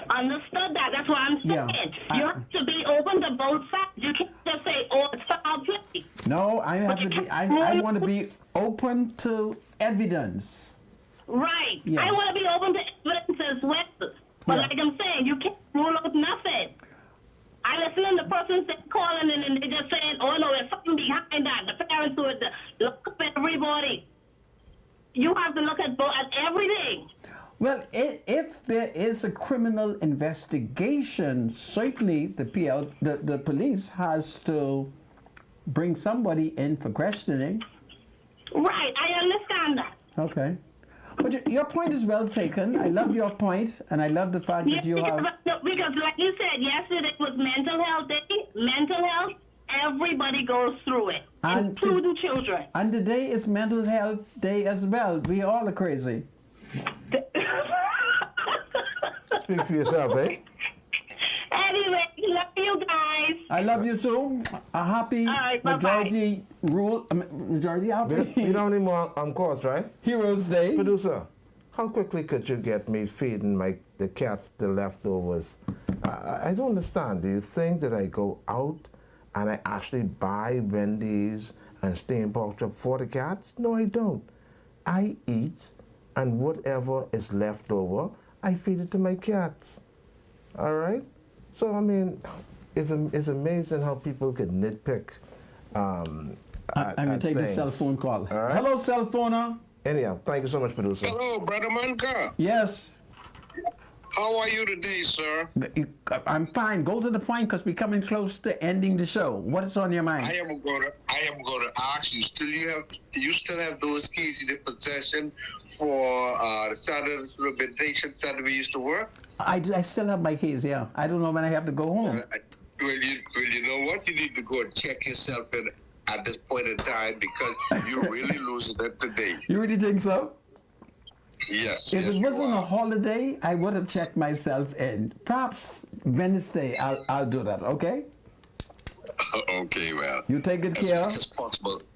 Understood that. That's what I'm saying. Yeah. You have to be open to both sides. You can't just say, oh, it's foul play. No, I have to be. I want to be open to evidence. Right. Yeah. I want to be open to evidence as well. But Yeah. like I'm saying, you can't rule out nothing. I listen to the person calling in and they're just saying, oh, no, there's something behind that. The parents do it. Look up at everybody. You have to look at everything. Well, if there is a criminal investigation, certainly the police has to bring somebody in for questioning. Right. I understand that. Okay. But your point is well taken. I love your point, and I love the fact that you have. Because like you said, yesterday was mental health day. Mental health, everybody goes through it, including children. And today is Mental Health Day as well. We all are crazy. Speak for yourself, eh? Anyway, love you guys. I love you too. A happy All right, bye-bye. majority rule. Majority happy. You don't need more calls, right? Heroes Day. Producer, how quickly could you get me feeding the cats the leftovers? I don't understand. Do you think that I go out and I actually buy Wendy's and steam pork chop for the cats? No, I don't. I eat, and whatever is left over, I feed it to my cats. All right? So, I mean, it's amazing how people could nitpick. I'm going to take this cell phone call. All right. Hello, cell phoner. Anyhow, thank you so much, producer. Hello, Brother Manka. Yes. How are you today, sir? I'm fine. Go to the point because we're coming close to ending the show. What is on your mind? I am going to ask you. You still have those keys in your possession for the Saturday implementation Saturday we used to work? I still have my keys, yeah. I don't know when I have to go home. Well, you know what? You need to go and check yourself in at this point in time because you're really losing it today. You really think so? Yes. If yes, it wasn't you a are. holiday, I would have checked myself in. Perhaps Wednesday, I'll do that, okay? Okay, well. You take good care.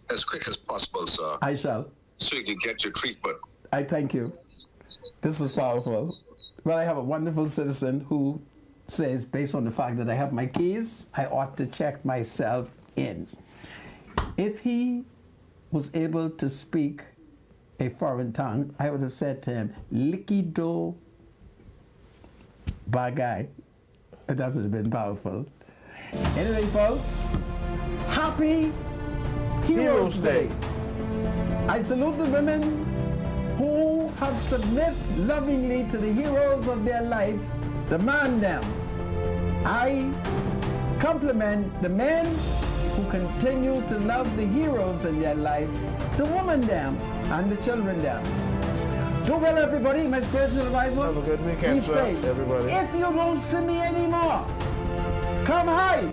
As quick as possible, sir. I shall. So you can get your treatment. I thank you. This is powerful. Well, I have a wonderful citizen who says, based on the fact that I have my keys, I ought to check myself in. If he was able to speak a foreign tongue, I would have said to him, Likido Bagay. That would have been powerful. Anyway, folks, happy Heroes Day. I salute the women who have submit lovingly to the heroes of their life, the man them. I compliment the men who continue to love the heroes in their life, the woman them, and the children them. Do well, everybody. My spiritual advisor. Have a good weekend, Be sir, safe. everybody. If you don't see me anymore, come high.